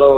Hello.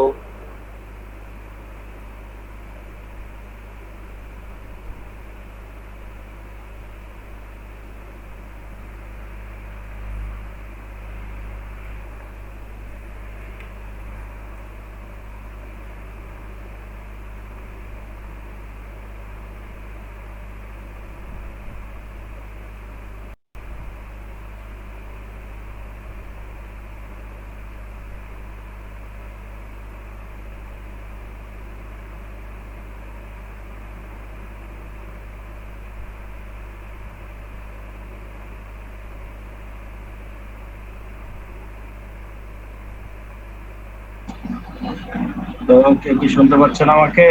তো কে কি শুনতে পাচ্ছেন আমাকে?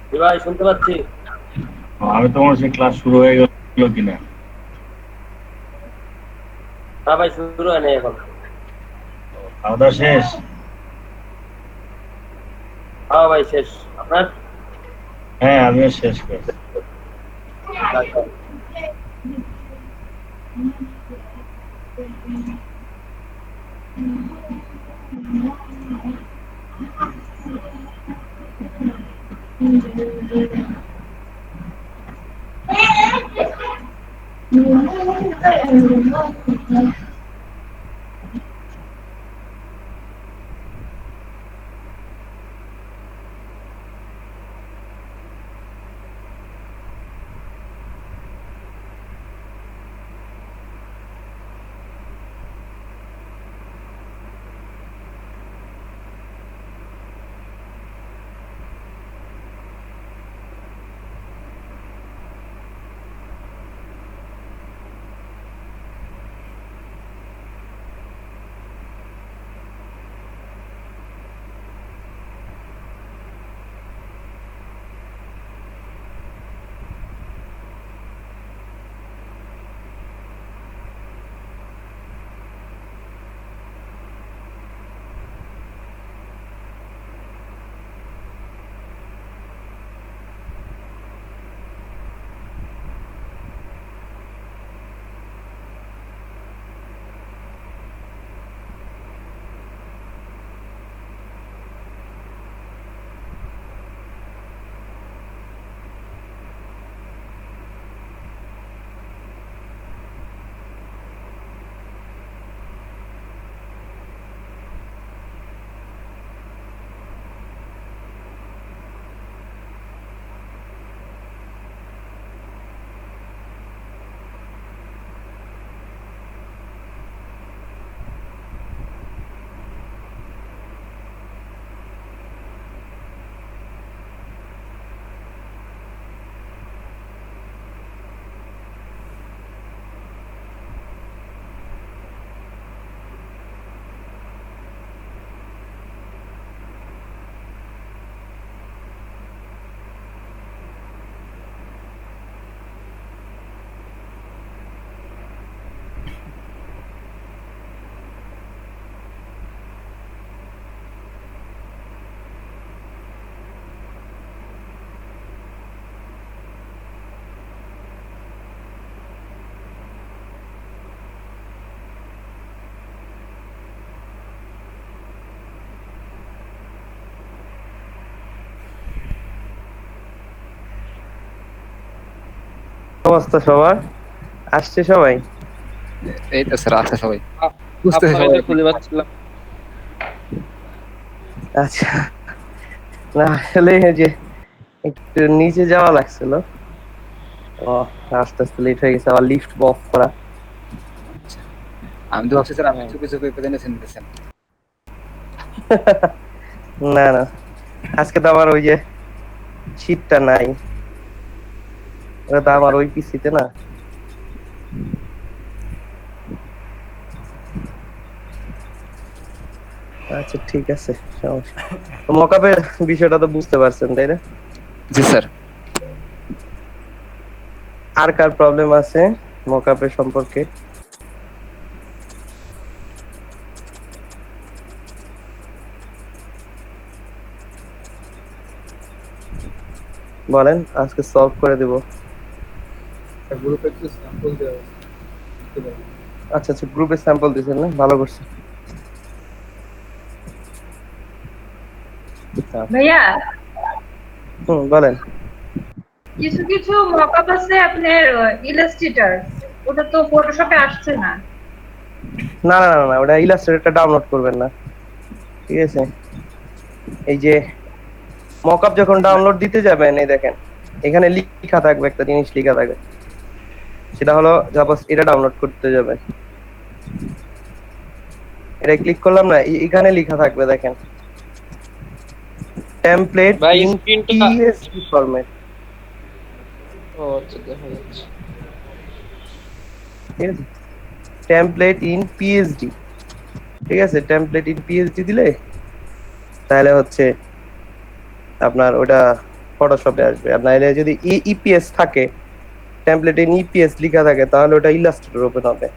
জি ভাই, শুনতে পাচ্ছি। আমি তো মনে হচ্ছে ক্লাস শুরু হয়ে গেল কিনা। না ভাই, শুরু হয়নি এখন। খাওয়া দাওয়া শেষ? হ্যাঁ ভাই, শেষ। আপনার? হ্যাঁ, আমিও শেষ করছি। আচ্ছা। অবস্থা সবার? আসছে সবাই? এই তো স্যার আছে সবাই, বুঝতেছে আপনাকে সবাই তো কি। খুঁজে পাচ্ছিলাম। আচ্ছা। না আসলে এই যে একটু নিচে যাওয়া লাগছিল। ও, আস্তে আস্তে লেট হয়ে গেছে, আবার লিফট অফ করা। আচ্ছা, আমি তো ভাবছি স্যার আপনি হ্যাঁ। চুপি চুপি পেছনে শুনতেছেন। না না, আজকে তো আবার ওই যে শীতটা নাই, ওটা তো আমার ওই পিসিতে না। আচ্ছা ঠিক আছে, সমস্যা। মকআপের বিষয়টা তো বুঝতে পারছেন তাই না? জি স্যার। আর কার প্রবলেম আছে মকআপের সম্পর্কে? বলেন, আজকে সলভ করে দিব। গ্রুপে একটু স্যাম্পল দেওয়া দিতে পারি। আচ্ছা আচ্ছা, গ্রুপে স্যাম্পল দিয়েছেন না, ভালো করছে। আচ্ছা, ভাইয়া বলেন। কিছু কিছু মকআপ আছে আপনার ইলাস্ট্রেটর, ওটা তো ফটোশপে আসছে না। না না না না, ওটা ইলাস্ট্রেটরটা ডাউনলোড করবেন না, ঠিক আছে? এই যে মকআপ যখন ডাউনলোড দিতে যাবেন, এই দেখেন এখানে লেখা থাকবে, একটা জিনিস লেখা থাকবে, সেটা হলো সাপোজ এটা ডাউনলোড করতে যাবে, এটা ক্লিক করলাম না, এখানে লেখা থাকবে দেখেন টেমপ্লেট ভাই ইন স্ক্রিনটা পিএসডি ফরম্যাট। ও আচ্ছা দেখা যাচ্ছে। ঠিক আছে, টেমপ্লেট ইন পিএসডি, ঠিক আছে? টেমপ্লেট ইন পিএসডি দিলে তাহলে হচ্ছে আপনার ওটা ফটোশপে আসবে। আর নাইলে যদি ইপিএস থাকে, টেমপ্লেট ইন ইপিএস লেখা থাকে, তাহলে ওটা ইলাস্ট্রেটর ওপেন হবে।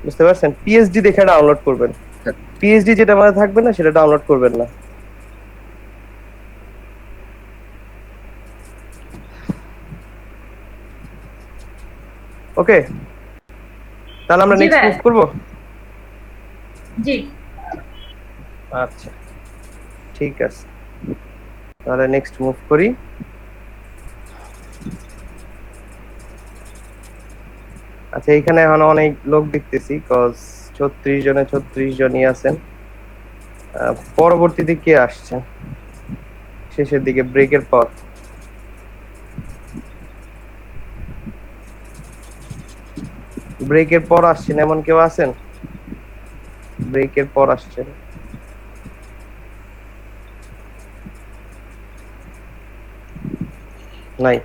বুঝতে পারছেন? পিএসডি দেখে ডাউনলোড করবেন, পিএইচডি যেটা মানে থাকবে না সেটা ডাউনলোড করবেন না। ওকে, তাহলে আমরা জি নেক্সট ভাই। মুভ করব। জি। আচ্ছা ঠিক আছে, তাহলে নেক্সট মুভ করি। আচ্ছা, এখানে এখন অনেক লোক দেখতেছি, কজ 36 জনে 36 জনই আছেন। পরবর্তীতে কে আসছে শেষের দিকে ব্রেকের পর? ব্রেকের পর আসছেন এমন কেউ আছেন? ব্রেকের পর আসছেন? নাই?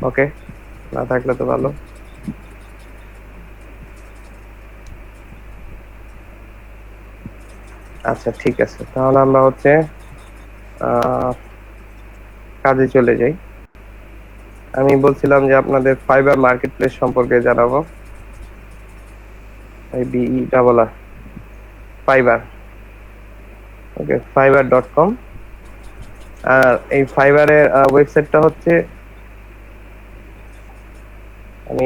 ওকে, না থাকলে তো ভালো। আচ্ছা ঠিক আছে, তাহলে আমরা হচ্ছে কাজে চলে যাই। আমি বলছিলাম যে আপনাদের ফাইবার মার্কেট প্লেস সম্পর্কে জানাবো। BE fibre, okay, fiverr.com। আর এই ফাইবারের ওয়েবসাইটটা হচ্ছে, আমি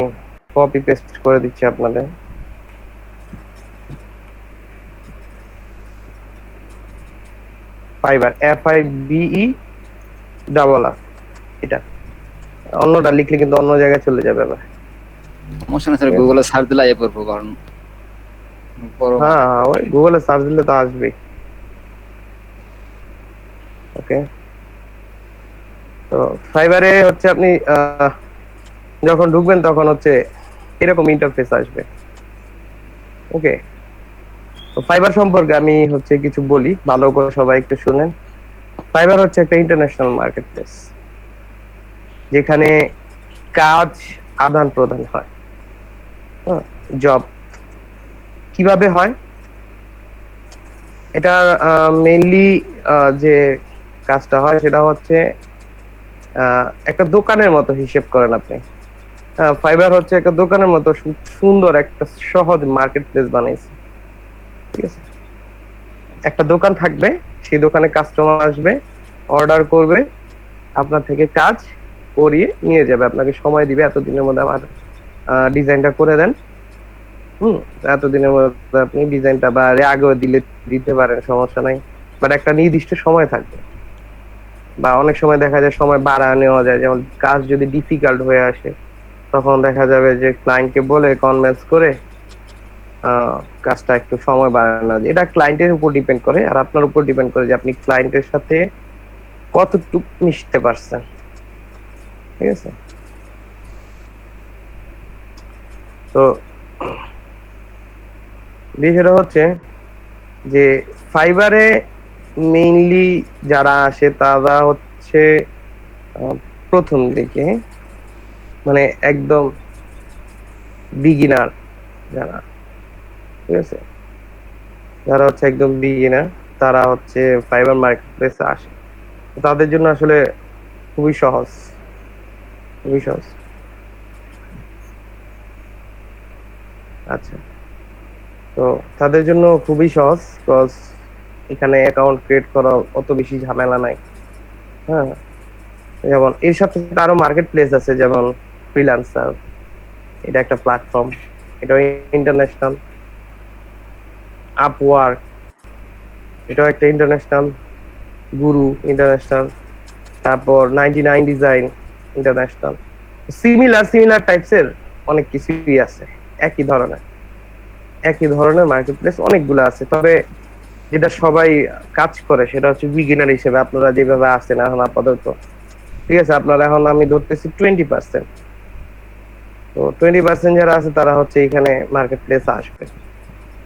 কপি পেস্ট করে দিচ্ছি আপনাদের। ফাইবার, FIBER, এটা। অন্যটা লিখলে কিন্তু অন্য জায়গায় চলে যাবে আবার। সমস্যা না স্যার, গুগলে সার্চ দিলে আইয়ে পড়বো, কারণ বড় হ্যাঁ হ্যাঁ, ওই গুগলে সার্চ দিলে তো আসবেই। ওকে, তো ফাইবারে হচ্ছে আপনি যখন ঢুকবেন তখন হচ্ছে এরকম ইন্টারফেস আসবে। ওকে, তো ফাইবার সম্পর্কে আমি হচ্ছে কিছু বলি, ভালো করে সবাই একটু শুনেন। ফাইবার হচ্ছে একটা ইন্টারন্যাশনাল মার্কেট প্লেস, যেখানে কাজ আদান প্রদান হয়। জব কিভাবে হয়, এটা মেইনলি যে কাজটা হয় সেটা হচ্ছে একটা দোকানের মতো হিসেব করেন আপনি। ফাইবার হচ্ছে একটা দোকানের মতো সুন্দর একটা সহজ মার্কেট প্লেস বানাইছে, ঠিক আছে? একটা দোকান থাকবে, সেই দোকানে কাস্টমার আসবে, অর্ডার করবে, আপনার থেকে কাজ করিয়ে নিয়ে যাবে, আপনাকে সময় দিবে এতদিনের মধ্যে আমার ডিজাইনটা করে দেন। এতদিনের মধ্যে আপনি ডিজাইনটা, বা আগেও দিতে পারেন, সমস্যা নাই, বাট একটা নির্দিষ্ট সময় থাকবে। বা অনেক সময় দেখা যায় সময় বাড়া নেওয়া যায়, যেমন কাজ যদি ডিফিকাল্ট হয়ে আসে তখন দেখা যাবে যে ক্লায়েন্টকে বলে কনভিন্স করে কাজটা একটু সময় বাড়ানো যায়। এটা ক্লায়েন্টের উপর ডিপেন্ড করে, আর আপনার উপর ডিপেন্ড করে যে আপনি ক্লায়েন্টের সাথে কতটুকু মিশতে পারছেন, ঠিক আছে? তো বিষয়টা হচ্ছে যে ফাইবারে মেইনলি যারা আসে তারা হচ্ছে প্রথম দিকে, মানে একদম বিগিনার যারা, ঠিক আছে? যারা হচ্ছে একদম বিগিনার, তারা হচ্ছে ফাইবার মার্কেট প্লেসে আসে। তাদের জন্য আসলে খুবই সহজ, খুবই সহজ। আচ্ছা, তো তাদের জন্য খুবই সহজ, বিকজ এখানে অ্যাকাউন্ট ক্রিয়েট করা অত বেশি ঝামেলা নাই। হ্যাঁ, যেমন এর সাথে আরো মার্কেট প্লেস আছে, যেমন ফ্রিল্যান্সার, এটা একটা প্ল্যাটফর্ম, এটা ইন্টারন্যাশনাল। আপওয়ার্ক, এটাও একটা ইন্টারন্যাশনাল। গুরু ইন্টারন্যাশনাল। তারপর 99 ডিজাইন ইন্টারন্যাশনাল। সিমিলার টাইপসের অনেক কিছুই আছে, একই ধরনের মার্কেট প্লেস অনেকগুলো আছে। তবে যেটা সবাই কাজ করে সেটা হচ্ছে বিগিনার হিসেবে আপনারা যেভাবে আছেন এখন আপাতত, ঠিক আছে, আপনারা এখন আমি ধরতেছি 20%। তো 20% যারা আছে তারা হচ্ছে এখানে মার্কেট প্লেসে আসবে।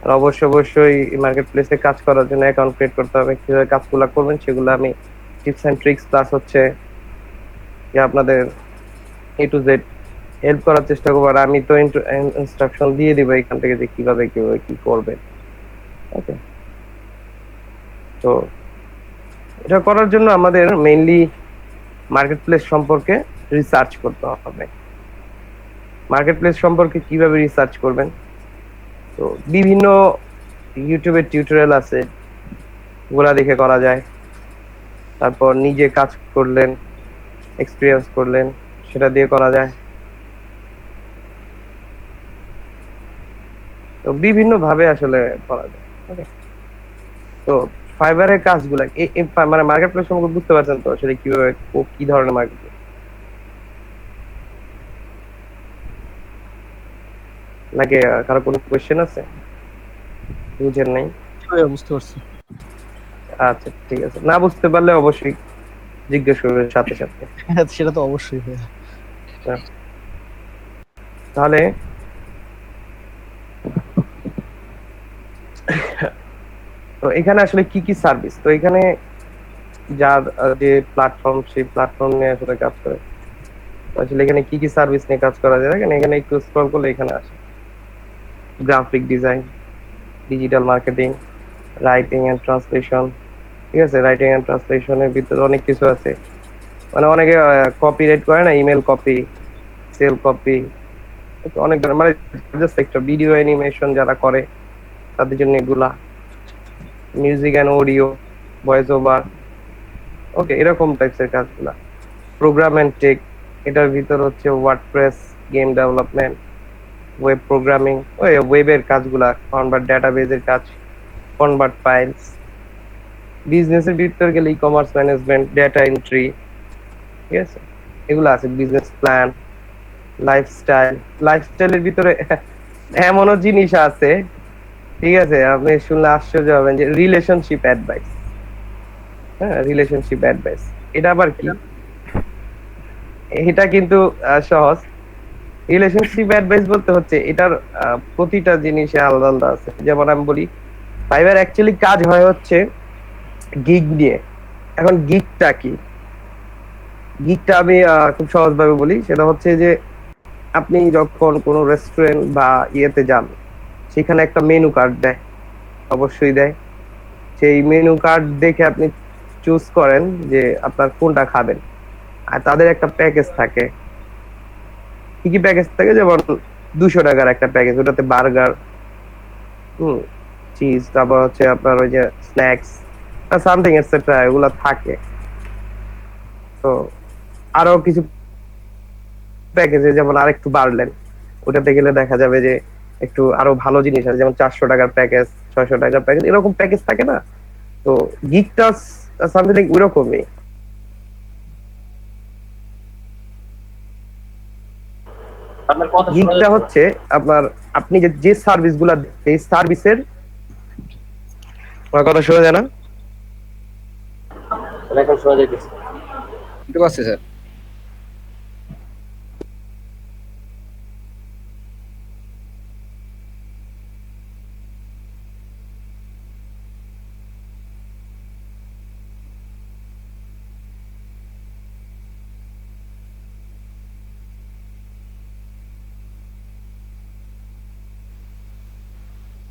আর অবশ্যই মার্কেট প্লেসে কাজ করার জন্য অ্যাকাউন্ট ক্রিয়েট করতে হবে। কিভাবে কাজগুলো করবেন সেগুলো আমি টিপস এন্ড ট্রিক্স প্লাস হচ্ছে যে আপনাদের এ টু জেড হেল্প করার চেষ্টা করবো। আর আমি তো ইনস্ট্রাকশন দিয়ে দিব এখান থেকে যে কিভাবে কি করবেন। ওকে, তো এটা করার জন্য আমাদের মেইনলি মার্কেট প্লেস সম্পর্কে রিসার্চ করতে হবে। মার্কেট প্লেস সম্পর্কে কিভাবে রিসার্চ করবেন, তো বিভিন্ন ইউটিউবের টিউটোরিয়াল আছে, ওগুলা দেখে করা যায়। তারপর নিজে কাজ করলেন, এক্সপিরিয়েন্স করলেন, সেটা দিয়ে করা যায়। তো বিভিন্ন ভাবে আসলে করা যায়। ওকে, তো ফাইবারের কাজগুলা মানে মার্কেট প্লেস সম্পর্কে বুঝতে পারছেন তো আসলে কিভাবে কি ধরনের মার্কেট, নাকি কারো কোনো কোয়েশ্চেন আছে? বুঝেন নাই? বুঝতে পারছি। আচ্ছা ঠিক আছে, না বুঝতে পারলে অবশ্যই জিজ্ঞেস করবেন সাথে সাথে। হ্যাঁ, সেটা তো অবশ্যই ভাইয়া। তাহলে তো এখানে আসলে কি কি সার্ভিস, তো এখানে যার যে প্ল্যাটফর্ম, সেই প্ল্যাটফর্ম নিয়ে আসলে কাজ করে। তো আসলে এখানে কি কি সার্ভিস নিয়ে কাজ করা যায় দেখেন, এখানে একটু স্ক্রল করলে এখানে আসে graphic design, digital marketing, writing and translation. ঠিক আছে, রাইটিং এন্ড ট্রান্সলেশনের ভিতরে অনেক কিছু আছে। মানে অনেকে কপি রাইট করে না, ইমেল কপি, সেল কপি, অনেক ধরনের, মানে জাস্ট একটা ভিডিও অ্যানিমেশন যারা করে তাদের জন্য এগুলা, music and audio, voice over, okay, এরকম টাইপসের কাজগুলা। প্রোগ্রাম এন্ড টেক, এটার ভিতর হচ্ছে WordPress, game development, web programming, ওই ওয়েবের কাজগুলা, কনভার্ট ডাটাবেজের কাজ, কনভার্ট ফাইলস। বিজনেসের ভিতর গেলে e commerce management, data entry, ঠিক আছে, এগুলো আছে। বিজনেস প্ল্যান, লাইফস্টাইলের ভিতরে এমনও জিনিস আছে, ঠিক আছে, আপনি শুনলে আশ্চর্য হবেন যে রিলেশনশিপ অ্যাডভাইস। হ্যাঁ, রিলেশনশিপ অ্যাডভাইস, এটা আবার কি? এটা কিন্তু সহজ। রিলেশনশিপ অ্যাডভাইস বলতে হচ্ছে এটার প্রতিটা জিনিসে আলাদা আলাদা আছে। যেমন আমি বলি, ফাইবার অ্যাকচুয়ালি কাজ হয় হচ্ছে গিগ নিয়ে। এখন গিগটা কি? গিগটা আমি খুব সহজভাবে বলি, সেটা হচ্ছে যে আপনি যখন কোনো রেস্টুরেন্ট বা ইয়েতে যান, সেখানে একটা মেনু কার্ড দেয়, অবশ্যই দেয়। সেই মেনু কার্ড দেখে আপনি চুজ করেন যে আপনার কোনটা খাবেন। আর তাদের একটা প্যাকেজ থাকে। কি কি প্যাকেজ থাকে? যেমন 200 টাকার একটা প্যাকেজ, ওটাতে বার্গার, চিজ, তারপর হচ্ছে আপনার ওই যে স্ন্যাক্স সামথিং এটসেট্রা, এগুলা থাকে। তো আরো কিছু প্যাকেজে যেমন আরেকটু বাড়লেন, ওটাতে গেলে দেখা যাবে যে একটু আরো ভালো জিনিস আছে, যেমন 400 টাকার প্যাকেজ, 600 টাকার প্যাকেজ, এরকম প্যাকেজ থাকে না? তো গিগটা সামথিং ওইরকমই। আপনার কথা শোনা গিগটা যাচ্ছে হচ্ছে আপনার, আপনি যে সার্ভিস গুলা, এই সার্ভিসের, আমার কথা শোনা যায় না? না, এখন শোনা যাইতেছে। বুঝতে পারছি স্যার।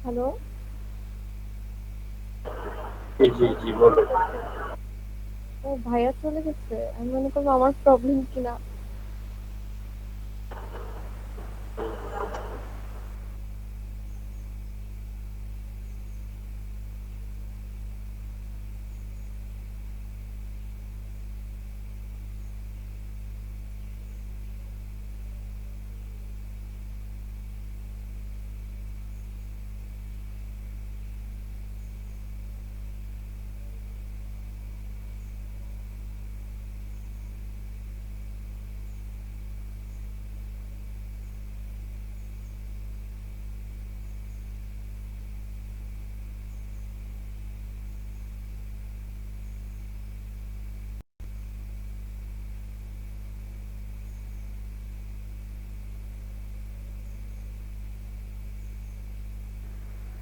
হ্যালো। জি জি জি, বলুন। ও ভাইয়া চলে গেছে, আমি মনে করবো আমার প্রবলেম কিনা।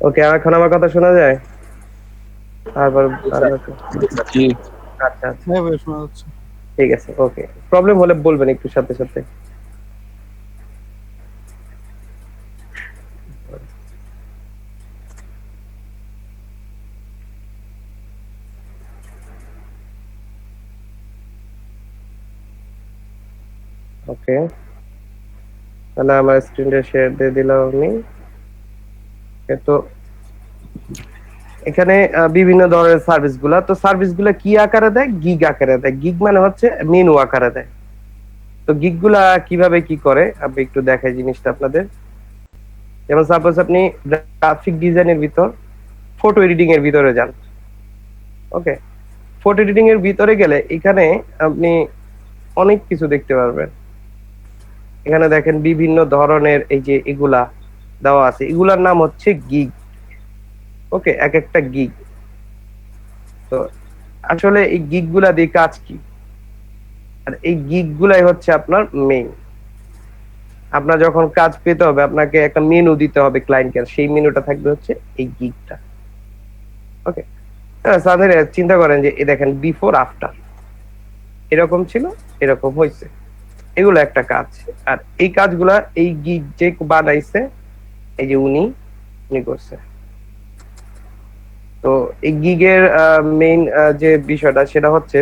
ওকে, এখন আমার কথা শোনা যায়? তারপর জি। আচ্ছা আচ্ছা, হ্যাঁ ভাই শোনা যাচ্ছে। ঠিক আছে, ওকে। প্রবলেম হলে বলবেন একটু সাথে সাথে। ওকে, তাহলে আমার স্ক্রিনটা শেয়ার দিয়ে দিলাম আমি। তো এখানে বিভিন্ন ধরনের সার্ভিস গুলা, তো সার্ভিস গুলা কি আকারে দেয়? গিগ আকারে দেয়। গিগ মানে হচ্ছে মেনু আকারে দেয়। তো গিগ গুলা কিভাবে কি করে আমি একটু দেখাই জিনিসটা আপনাদের। যেমন সাপোজ আপনি গ্রাফিক ডিজাইনের ভিতর ফটো এডিটিং এর ভিতরে যান। ওকে, ফটো এডিটিং এর ভিতরে গেলে এখানে আপনি অনেক কিছু দেখতে পারবেন। এখানে দেখেন বিভিন্ন ধরনের এই যে এগুলা দেওয়া আছে, এগুলার নাম হচ্ছে গিগ। ওকে, এক একটা গিগ। তো আসলে এই গিগ গুলা দিয়ে কাজ কি? আর এই গিগ গুলাই হচ্ছে আপনার মেইন। আপনার যখন কাজ পেতে হবে আপনাকে একটা মেনু দিতে হবে ক্লায়েন্টকে, সেই মেনুটা থাকবে হচ্ছে এই গিগটা। ওকে, তাদের চিন্তা করেন যে এই দেখেন বিফোর আফটার এরকম ছিল, এরকম হয়েছে, এগুলো একটা কাজ। আর এই কাজগুলা এই গিগ যে বানাইছে, এই যে উনি করছে। তো এই গিগের মেইন যে বিষয়টা সেটা হচ্ছে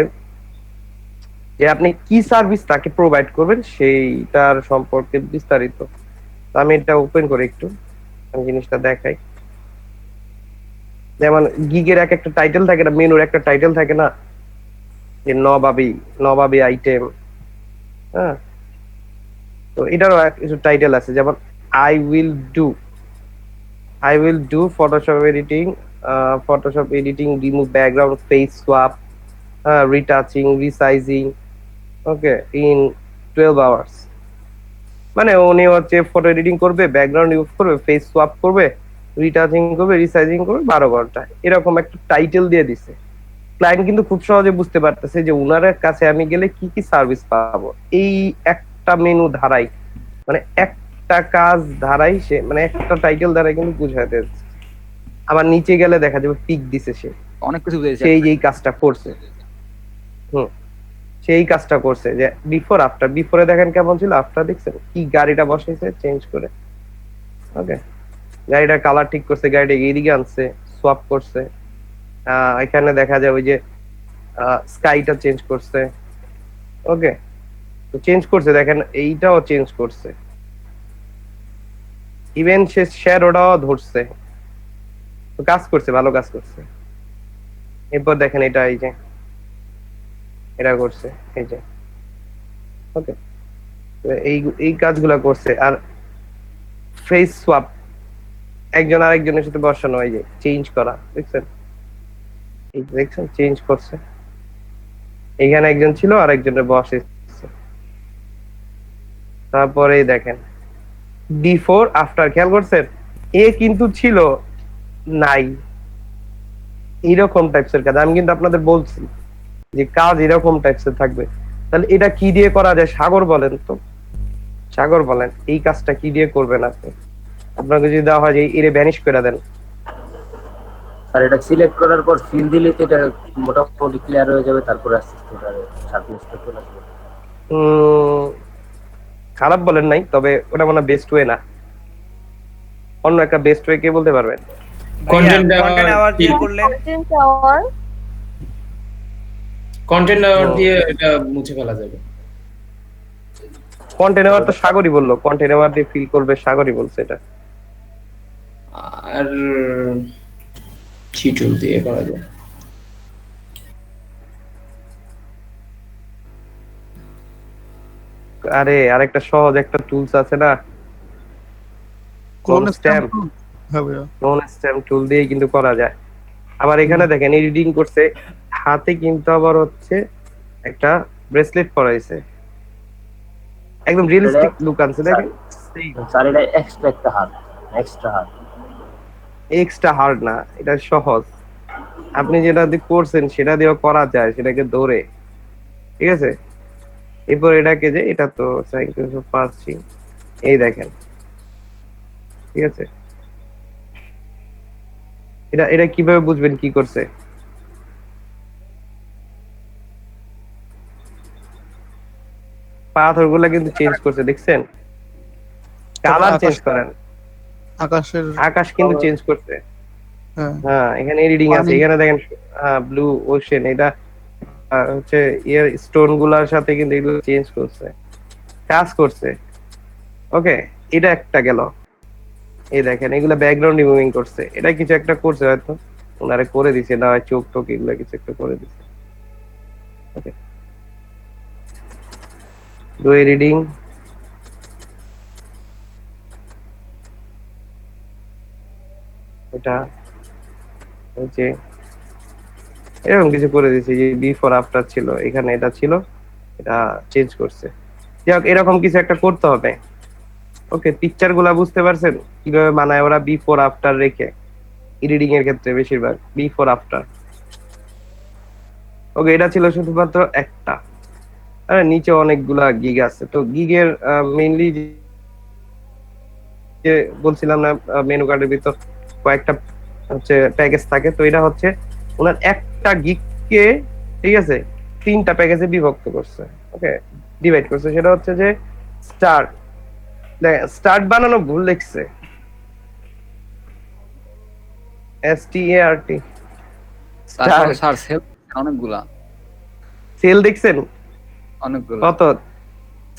যে আপনি কি সার্ভিস তাকে প্রোভাইড করবেন সেইটার সম্পর্কে বিস্তারিত। তো আমি এটা ওপেন করে একটু আমি জিনিসটা দেখাই। যেমন গিগের এক একটা টাইটেল থাকে না, মেনুর একটা টাইটেল থাকে না, যে নবাবী আইটেম। হ্যাঁ, তো এটারও কিছু টাইটেল আছে, যেমন I will do Photoshop editing remove background face swap retouching resizing okay in 12 hours. মানে উনি হচ্ছে ফটো এডিটিং করবে, ব্যাকগ্রাউন্ড ইউজ করবে, ফেস সোয়াপ করবে, রিটাচিং করবে, রিসাইজিং করবে 12 ঘন্টা, এরকম একটা টাইটেল দিয়ে দিছে। ক্লায়েন্ট কিন্তু খুব সহজে বুঝতে পারতেছে যে উনার কাছে আমি গেলে কি কি সার্ভিস পাবো। এই একটা মেনু ধারাই, মানে একটা কাজ ধারাই সে, মানে একটা টাইটেল ধারাই কিন্তু বুঝাতে যাচ্ছে। আবার নিচে গেলে দেখা যাবে পিক দিছে সে, অনেক কিছু বুঝেছি। সেই যেই কাজটা করছে। সেই কাজটা করছে যে বিফোর আফটার। বিফোরে দেখেন কেমন ছিল, আফটার দেখছেন কি গাড়িটা বসাইছে চেঞ্জ করে। ওকে, গাড়িটার কালার ঠিক করছে, গাড়িটা এদিকে আনছে, সোয়াপ করছে। এখানে দেখা যায় ওই যে স্কাইটা চেঞ্জ করছে। ওকে, তো চেঞ্জ করছে, দেখেন এইটাও চেঞ্জ করছে, ইভেন সে শ্যাডোটাও ধরছে। তো কাজ করছে, ভালো কাজ করছে। এরপর দেখেন এটা, এই যে এটা করছে, এই যে ওকে, এই কাজগুলা করছে। আর ফেস সোয়াপ, একজন আরেকজনের সাথে বসানো, এই যে চেঞ্জ করা, দেখছেন? এই দেখছেন চেঞ্জ করছে, এখানে একজন ছিল আর একজনের বসে। তারপরে দেখেন বিফোর আফটার, খেয়াল করছেন? এ কিন্তু ছিল নাই, এরকম টাইপসের কাজ। আমি কিন্তু আপনাদের বলছি যে কাজ এরকম টাইপসের থাকবে। তাহলে এটা কি দিয়ে করা যায়? সাগর বলেন তো, সাগর বলেন এই কাজটা কি দিয়ে করবেন আপনি? আপনাকে যদি দেওয়া হয় যে এরে ভ্যানিশ করে দেন, আর এটা সিলেক্ট করার পর ফিল দিলে তো এটা মোটামুটি ক্লিয়ার হয়ে যাবে, তারপরে আস্তে আস্তে এটা শার্পনেসটা চলে আসবে। খারাপ বলেন নাই, তবে ওটা মনে বেস্ট ওয়ে না। অন্য একটা বেস্ট ওয়ে কে বলতে পারবেন? কন্টেন্ট আওয়ার দিয়ে করলে, কন্টেন্ট আওয়ার কন্টেন্ট আওয়ার দিয়ে এটা মুছে ফেলা যাবে। কন্টেনার তো সাগরই বললো, কন্টেনার দিয়ে ফিল করবে, সাগরই বলছে এটা। আর কি টুল দিয়ে করা যায়? আরে আরেকটা সহজ একটা টুলস আছে না, ক্লোন স্ট্যাম্প। স্ট্যাম্প। হ্যাঁ ভাইয়া, ক্লোন স্ট্যাম্প টুল দিয়ে কিন্তু করা যায়। আবার এখানে দেখেন এডিটিং করছে, হাতে কিন্তু আবার হচ্ছে একটা ব্রেসলেট পরাইছে, একদম রিয়েলিস্টিক লুক আনছে। দেখেন স্যার এটা এক্সট্রা হার্ড, এক্সট্রা হার্ড না, এটা সহজ। আপনি যেটা দিয়ে করছেন সেটা দিয়েও করা যায়, সেটাকে ধরে, ঠিক আছে? এরপর এটাকে যে এটা তো পাচ্ছি, এই দেখেন, ঠিক আছে? এটা এটা কিভাবে বুঝবেন কি করছে? পাথরগুলা কিন্তু চেঞ্জ করছে, দেখছেন? কালার চেঞ্জ করেন, আকাশের আকাশ কিন্তু চেঞ্জ করছে। হ্যাঁ হ্যাঁ, এখানে রিডিং আছে, পানি। এখানে দেখেন ব্লু ওশেন, এটা হচ্ছে এর স্টোন গুলার সাথে কিন্তু এগুলো চেঞ্জ করছে, কাজ করছে। ওকে, এটা একটা গেল। এই দেখেন এগুলা ব্যাকগ্রাউন্ড রিমুভিং করছে, এটা কিছু একটা করছে হয়তো, ওনারে করে দিছে, না হয় চোখ টোক এগুলা কিছু একটা করে দিছে। ওকে, দুই রিডিং। এটা হচ্ছে এরকম কিছু করে দিছে, যে বিফোর আফটার ছিল, এখানে এটা ছিল, এটা চেঞ্জ করছে। যাই হোক, এরকম কিছু একটা করতে হবে। ওকে, পিকচার গুলা বুঝতে পারছেন কিভাবে বানায় ওরা, বিফোর আফটার রেখে, এডিটিং এর ক্ষেত্রে বেশিরভাগ বিফোর আফটার। ওকে, এটা ছিল শুধুমাত্র একটা, আর নিচে অনেকগুলা গিগ আছে। তো গিগের মেইনলি যে বলছিলাম না, মেনু কার্ডের ভিতর কয়েকটা হচ্ছে প্যাকেজ থাকে, তো এটা হচ্ছে ওনার একটা গিগকে, ঠিক আছে, তিনটা প্যাকেজে বিভক্ত করছে। ওকে, ডিভাইড করছে। সেটা হচ্ছে যে স্টার্ট, স্টার্ট বানানো ভুল লিখছে, START তারপর স্যার সেল অনেকগুলা, সেল দেখছেন অনেকগুলো কত?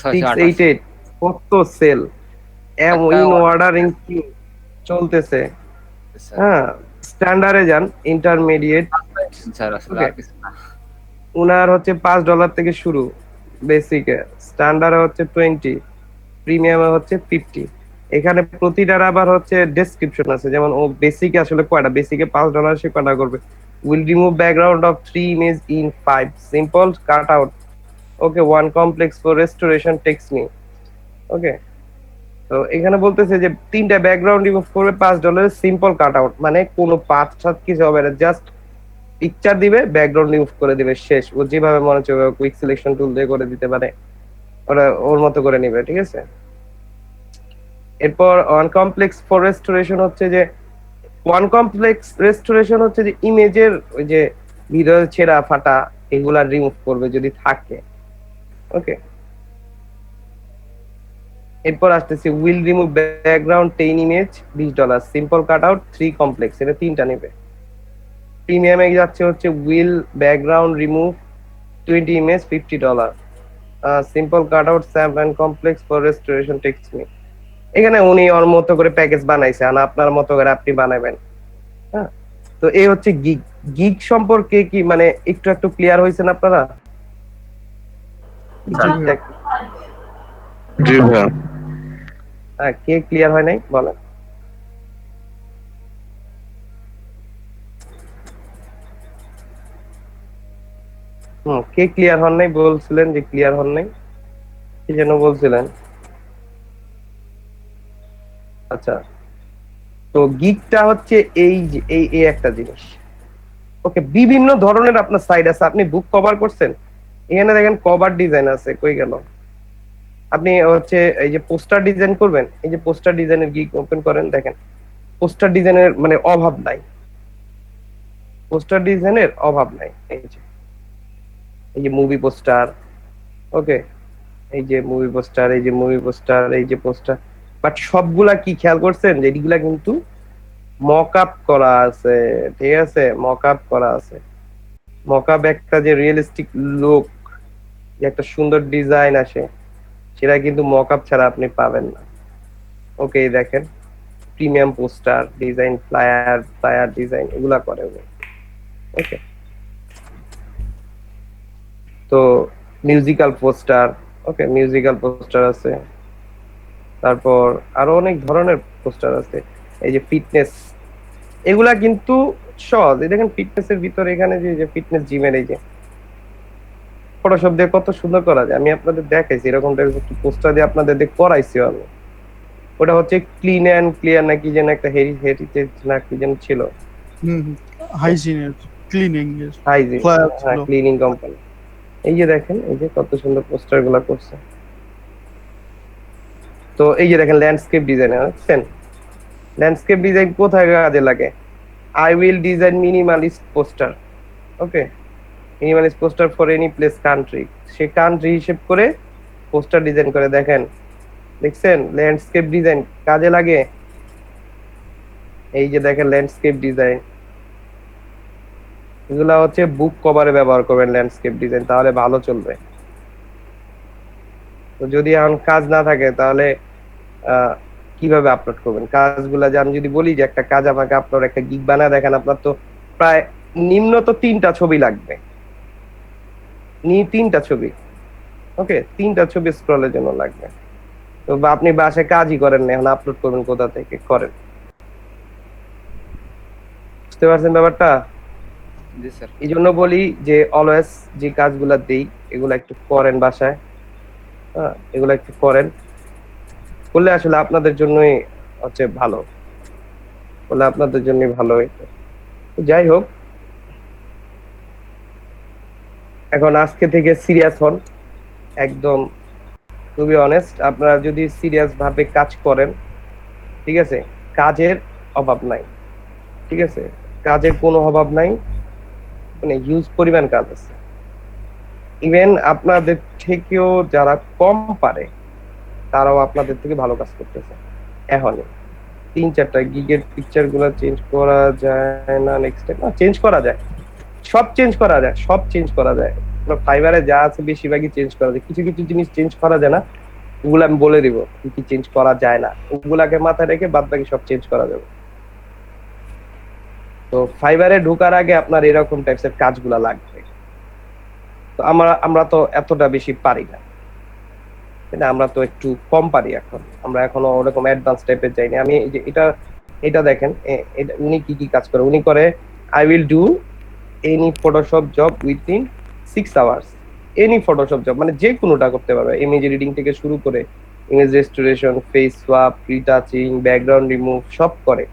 688 688 কত সেল, ইন অর্ডারিং কি চলতেছে। স্যার। হ্যাঁ, স্ট্যান্ডার্ডে যান, ইন্টারমিডিয়েট, স্যার আসলে Okay. আর কিছু না। উনার হচ্ছে $5 থেকে শুরু, বেসিকে, স্ট্যান্ডার্ডে হচ্ছে 20, প্রিমিয়ামে হচ্ছে 50। এখানে প্রতিটার আবার হচ্ছে ডেসক্রিপশন আছে, যেমন ও বেসিকে আসলে কয়টা, বেসিকে $5 সে কয়টা করবে, will remove background of 3 image in 5 simple cut out. Okay, 1 complex for restoration text me. Okay, তো এখানে বলতেছে যে তিনটা ব্যাকগ্রাউন্ড রিমুভ করবে $5, সিম্পল কাট আউট, মানে কোনো পাঁচ সাত কিছু হবে না, জাস্ট পিকচার দিবে, ব্যাকগ্রাউন্ড রিমুভ করে দিবে, শেষ। ও যেভাবে মনে হচ্ছে কুইক সিলেকশন টুল দিয়ে করে দিতে পারে, ওরা ওর মতো করে নিবে, ঠিক আছে। এরপর ওয়ান কমপ্লেক্স ফর রেস্টোরেশন হচ্ছে যে, ওয়ান কমপ্লেক্স রেস্টোরেশন হচ্ছে যে ইমেজের ওই যে ভিডিও ছেঁড়া ফাটা এগুলা রিমুভ করবে যদি থাকে। ওকে, এরপর আসতেছে will remove background 10 image $20, simple cut out 3 complex, এটা তিনটা নেবে। প্রিমিয়ামে যাচ্ছে হচ্ছে will background remove 20 image $50, simple cut out 7 complex for restoration text me. এখানে উনি ওর মতো করে প্যাকেজ বানাইছে, আর আপনার মতো করে আপনি বানাবেন। হ্যাঁ, তো এই হচ্ছে গিগ। গিগ সম্পর্কে কি মানে একটু একটু ক্লিয়ার হয়েছেন আপনারা? জি ভাইয়া। হ্যাঁ, কে ক্লিয়ার হয় নাই বলেন? কে ক্লিয়ার হন নাই? বলছিলেন যে ক্লিয়ার হন নাই, কি যেন বলছিলেন। আচ্ছা, তো গিগটা হচ্ছে এই যে এই একটা জিনিস। ওকে, বিভিন্ন ধরনের আপনার সাইড আছে। আপনি বুক কভার করছেন, এখানে দেখেন কভার ডিজাইন আছে, কই গেল? আপনি হচ্ছে এই যে পোস্টার ডিজাইন করবেন, এই যে পোস্টার ডিজাইনের গিগ ওপেন করেন, দেখেন পোস্টার ডিজাইনের মানে অভাব নাই, পোস্টার ডিজাইনের অভাব নাই। এই যে মুভি পোস্টার, ওকে, এই যে মুভি পোস্টার, এই যে মুভি পোস্টার, এই যে পোস্টার, বাট সবগুলা কি খেয়াল করছেন যে এগুলা কিন্তু মক আপ করা আছে, ঠিক আছে, মক আপ করা আছে। মক আপ একটা যে রিয়েলিস্টিক লুক, যে একটা সুন্দর ডিজাইন আসে, সেটা কিন্তু মক আপ ছাড়া আপনি পাবেন না। ওকে, দেখেন premium poster design, flyer design এগুলা করে। ওকে, তো মিউজিক্যাল পোস্টার, ওকে, মিউজিক্যাল পোস্টার আছে, তারপর আরো অনেক ধরনের পোস্টার আছে। এই যে ফিটনেস, এগুলা কিন্তু সহজ। এই দেখেন ফিটনেসের ভিতরে এখানে যে ফিটনেস জিমের এই যে ফটোশপ দিয়ে কত সুন্দর করা যায়, আমি আপনাদের দেখাইছি, এরকম একটু পোস্টার দিয়ে আপনাদের দিয়ে করাইছি আমি। ওটা হচ্ছে ক্লিন অ্যান্ড ক্লিয়ার নাকি যেন একটা হেরিটেজ না কি যেন ছিল, হাইজিনের ক্লিনিং এর হাইজিন, flyer হ্যাঁ, ছিল। Cleaning company. এই যে দেখেন এই যে কত সুন্দর পোস্টার গুলা করছে। তো এই যে দেখেন ল্যান্ডস্কেপ ডিজাইন, বুঝছেন? ল্যান্ডস্কেপ ডিজাইন কোথায় কাজে লাগে? I will design minimalist poster. Okay, minimalist poster for any place country. Say country হিসেব করে পোস্টার ডিজাইন করে। দেখেন, দেখছেন ল্যান্ডস্কেপ ডিজাইন কাজে লাগে। এই যে দেখেন ল্যান্ডস্কেপ ডিজাইন, এগুলা হচ্ছে বুক কভারে ব্যবহার করবেন ল্যান্ডস্কেপ ডিজাইন, তাহলে ভালো চলবে। তো যদি এখন কাজ না থাকে তাহলে কিভাবে আপলোড করবেন কাজগুলা? যে আমি যদি বলি যে একটা কাজ আমাকে আপনার একটা গিগ বানায় দেখেন, আপনার তো প্রায় নিম্নত 3টা ছবি লাগবে, 3টা ছবি। ওকে, 3টা ছবি স্ক্রলের জন্য লাগবে। তো আপনি বাসায় কাজই করেন না, এখন আপলোড করবেন কোথা থেকে করেন? বুঝতে পারছেন ব্যাপারটা? জি স্যার। এই জন্য বলি যে অলওয়েজ যে কাজগুলা দেই এগুলা একটু করেন বাসায়। হ্যাঁ, এগুলা একটু করেন, করলে আসলে আপনাদের জন্যই হচ্ছে ভালো, বলে আপনাদের জন্যই ভালো হইতো। যাই হোক, এখন আজকে থেকে সিরিয়াস হন একদম। টু বি অনেস্ট, আপনারা যদি সিরিয়াস ভাবে কাজ করেন, ঠিক আছে, কাজের অভাব নাই, ঠিক আছে, কাজের কোনো অভাব নাই, মানে হিউজ পরিমাণ কাজ আছে। ইভেন আপনাদের থেকেও যারা কম পারে তারাও আপনাদের থেকে ভালো কাজ করতেছে। এখনই 3-4টা গিগের পিকচার গুলো চেঞ্জ করা যায় না? নেক্সট টাইম চেঞ্জ করা যায়, সব চেঞ্জ করা যায়, সব চেঞ্জ করা যায়। ফাইবারে যা আছে বেশিরভাগই চেঞ্জ করা যায়, কিছু কিছু জিনিস চেঞ্জ করা যায় না, ওগুলো আমি বলে দিব কি কি চেঞ্জ করা যায় না, ওগুলাকে মাথায় রেখে বাদ বাকি সব চেঞ্জ করা যাবে। তো ফাইবারে ঢোকার আগে আপনার এরকম টাইপসের কাজগুলা লাগবে। তো আমরা তো এতটা বেশি পারি না, আমরা তো একটু কম পারি এখন, আমরা এখনো ওরকম অ্যাডভান্স টাইপের যাইনি। আমি এই যে এটা দেখেন, উনি কি কি কাজ করে। উনি করে I will do any Photoshop job within 6 hours. Any Photoshop job মানে যে কোনোটা করতে পারবে, ইমেজ এডিটিং থেকে শুরু করে image restoration, face swap, retouching, background remove সব করে,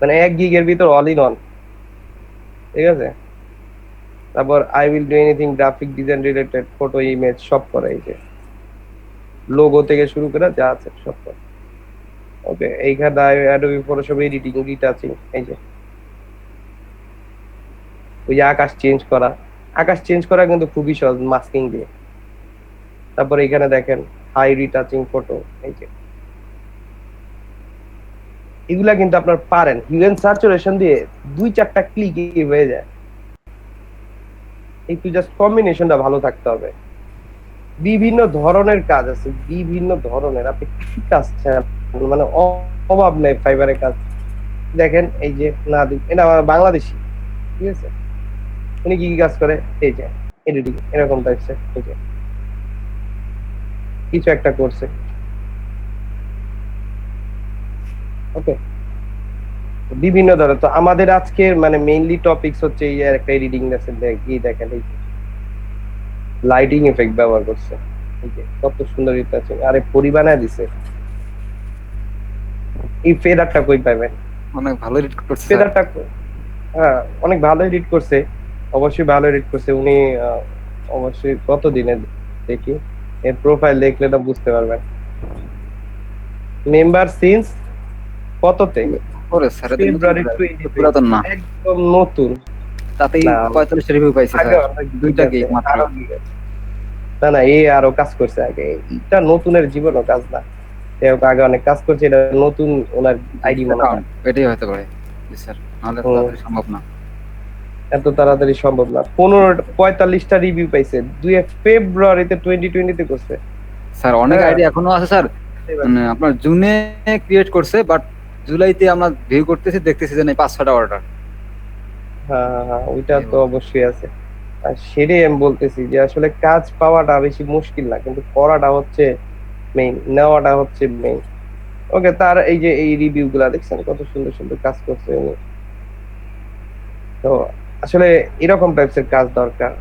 মানে 1 গিগের ভিতর অল ইন অন, ঠিক আছে। তারপর I will do anything graphic design related, photo image সব করে, এই যে লোগো থেকে শুরু করে যা আছে সব করে। ওকে, এইখানে অ্যাডোবি ফটোশপ এডিটিং, রিটাচিং, এই যে ওই যে আকাশ চেঞ্জ করা, আকাশ চেঞ্জ করা কিন্তু খুবই সহজ মাস্কিং দিয়ে। তারপর এখানে দেখেন হাই রিটাচিং ফটো, এই যে এগুলা কিন্তু আপনার পারেন, হিউম্যান স্যাচুরেশন দিয়ে 2-4টা ক্লিক হয়ে যায়। একটু জাস্ট কম্বিনেশনটা ভালো থাকতে হবে। বিভিন্ন ধরনের কাজ আছে, বিভিন্ন ধরনের, আপনি কি কাজ চান মানে অভাব নেই ফাইবারের কাজ। দেখেন এই যে নাদিম, এটা আমার বাংলাদেশি, ঠিক আছে, উনি কি কি কাজ করে, এই যে এডিটিং এরকম টাইপসের, এই যে কিছু একটা করছে। ওকে, বিভিন্ন ধরনের। তো আমাদের আজকে মানে মেইনলি টপিকস হচ্ছে এই একটা এডিটিং আছে, কি দেখেন এই লাইটিং এফেক্ট ব্যবহার করছে, এই যে কত সুন্দর এটা আছে, আরে পরিবানায় দিছে। এই ফেদারটা কই পাবেন? অনেক ভালো এডিট করছে স্যার। ফেদারটা হ্যাঁ, অনেক ভালো এডিট করছে, অবশ্যই ভালো এডিট করছে উনি। অবশ্যই কত দিনে দেখি এর প্রোফাইল দেখলে না বুঝতে পারবেন। মেম্বার সিন্স কততে? ওরে স্যার, এটা ফেব্রুয়ারি পুরাতন না, একদম নতুন। তাতেই না, 45 রিভিউ পাইছে আগে স্যার, অনেক 2টা গিগ মাত্র। না না, এই আরো কাজ করছে আগে, এটা নতুনের জীবনও কাজ না, আগে অনেক কাজ করছে, এটা নতুন ওনার আইডি মনে হয়। এটাই হতে পারে জি স্যার, নাহলে তো তাড়াতাড়ি সম্ভব না। এত তাড়াতাড়ি সম্ভব না। 45টা রিভিউ পাইছে 2 ফেব্রুয়ারিতে 2020 করছে স্যার। অনেক হ্যাঁ। আইডি এখনো আছে স্যার, মানে আপনার জুনে ক্রিয়েট করছে, বাট জুলাইতে আমরা ভিউ করতেছি, দেখতেছি যে নেই 5-6টা অর্ডার। হ্যাঁ হ্যাঁ হ্যাঁ, ওইটা তো অবশ্যই আছে। আর সেটাই আমি বলতেছি যে আসলে কাজ পাওয়াটা বেশি মুশকিল না, কিন্তু করাটা হচ্ছে মেইন, নেওয়াটা হচ্ছে মেইন। ওকে, তার এই যে এই রিভিউ গুলা দেখছেন কত সুন্দর সুন্দর কাজ করছে উনি। তো আসলে এরকম টাইপসের কাজ দরকার,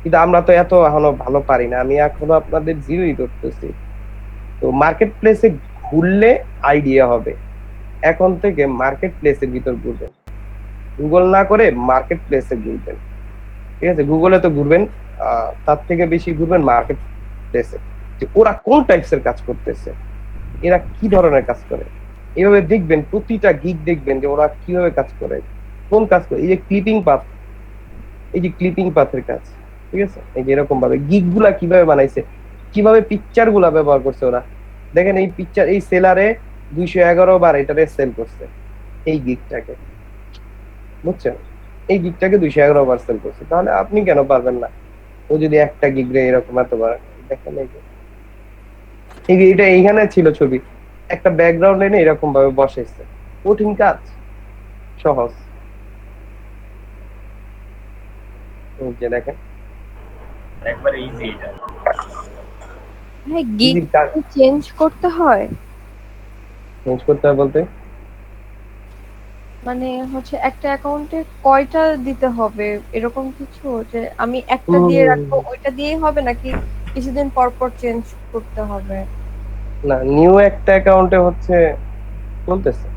কিন্তু আমরা তো এত এখনো ভালো পারি না। আমি এখনো আপনাদের জিরোই ধরতেছি। তো মার্কেট প্লেসে ঘুরলে আইডিয়া হবে, এখন থেকে মার্কেট প্লেসের ভিতর ঘুরবেন, গুগল না করে মার্কেট প্লেসে ঘুরবেন, ঠিক আছে। গুগলে তো ঘুরবেন, তার থেকে বেশি ঘুরবেন মার্কেট প্লেসে, যে ওরা কোন টাইপসের কাজ করতেছে, এরা কি ধরনের কাজ করে, এইভাবে দেখবেন, প্রতিটা গিগ দেখবেন যে ওরা কিভাবে কাজ করে, কোন কাজ করে। এই যে ক্লিপিং পাথ, এই যে ক্লিপিং পাথের কাজ, ঠিক আছে, এই যে এরকম ভাবে গিগ গুলা কিভাবে বানাইছে, কিভাবে পিকচার গুলা ব্যবহার করছে ওরা। দেখেন এই পিকচার, এই সেলারে 211 বার এটারে সেল করছে, এই গিগটাকে, বুঝছেন, এই গিগটাকে 211 বার সেল করছে। তাহলে আপনি কেন পারবেন না? ও যদি একটা গিগরে এরকম এতবার, দেখেন এই যে এটা এইখানে ছিল ছবি, একটা ব্যাকগ্রাউন্ড এনে এরকম ভাবে বসাইছে। কঠিন কাজ, সহজ। এই যে দেখেন একবারে ইজি এটা। হ্যাঁ, গিগ easy কাজ। চেঞ্জ করতে হয়, চেঞ্জ করতে হয় বলতে মানে হচ্ছে একটা অ্যাকাউন্টে কয়টা দিতে হবে এরকম কিছু, যে আমি একটা দিয়ে রাখবো ওইটা দিয়েই হবে নাকি কিছুদিন পর পর চেঞ্জ করতে হবে? না, নিউ একটা অ্যাকাউন্টে হচ্ছে বলতেছে,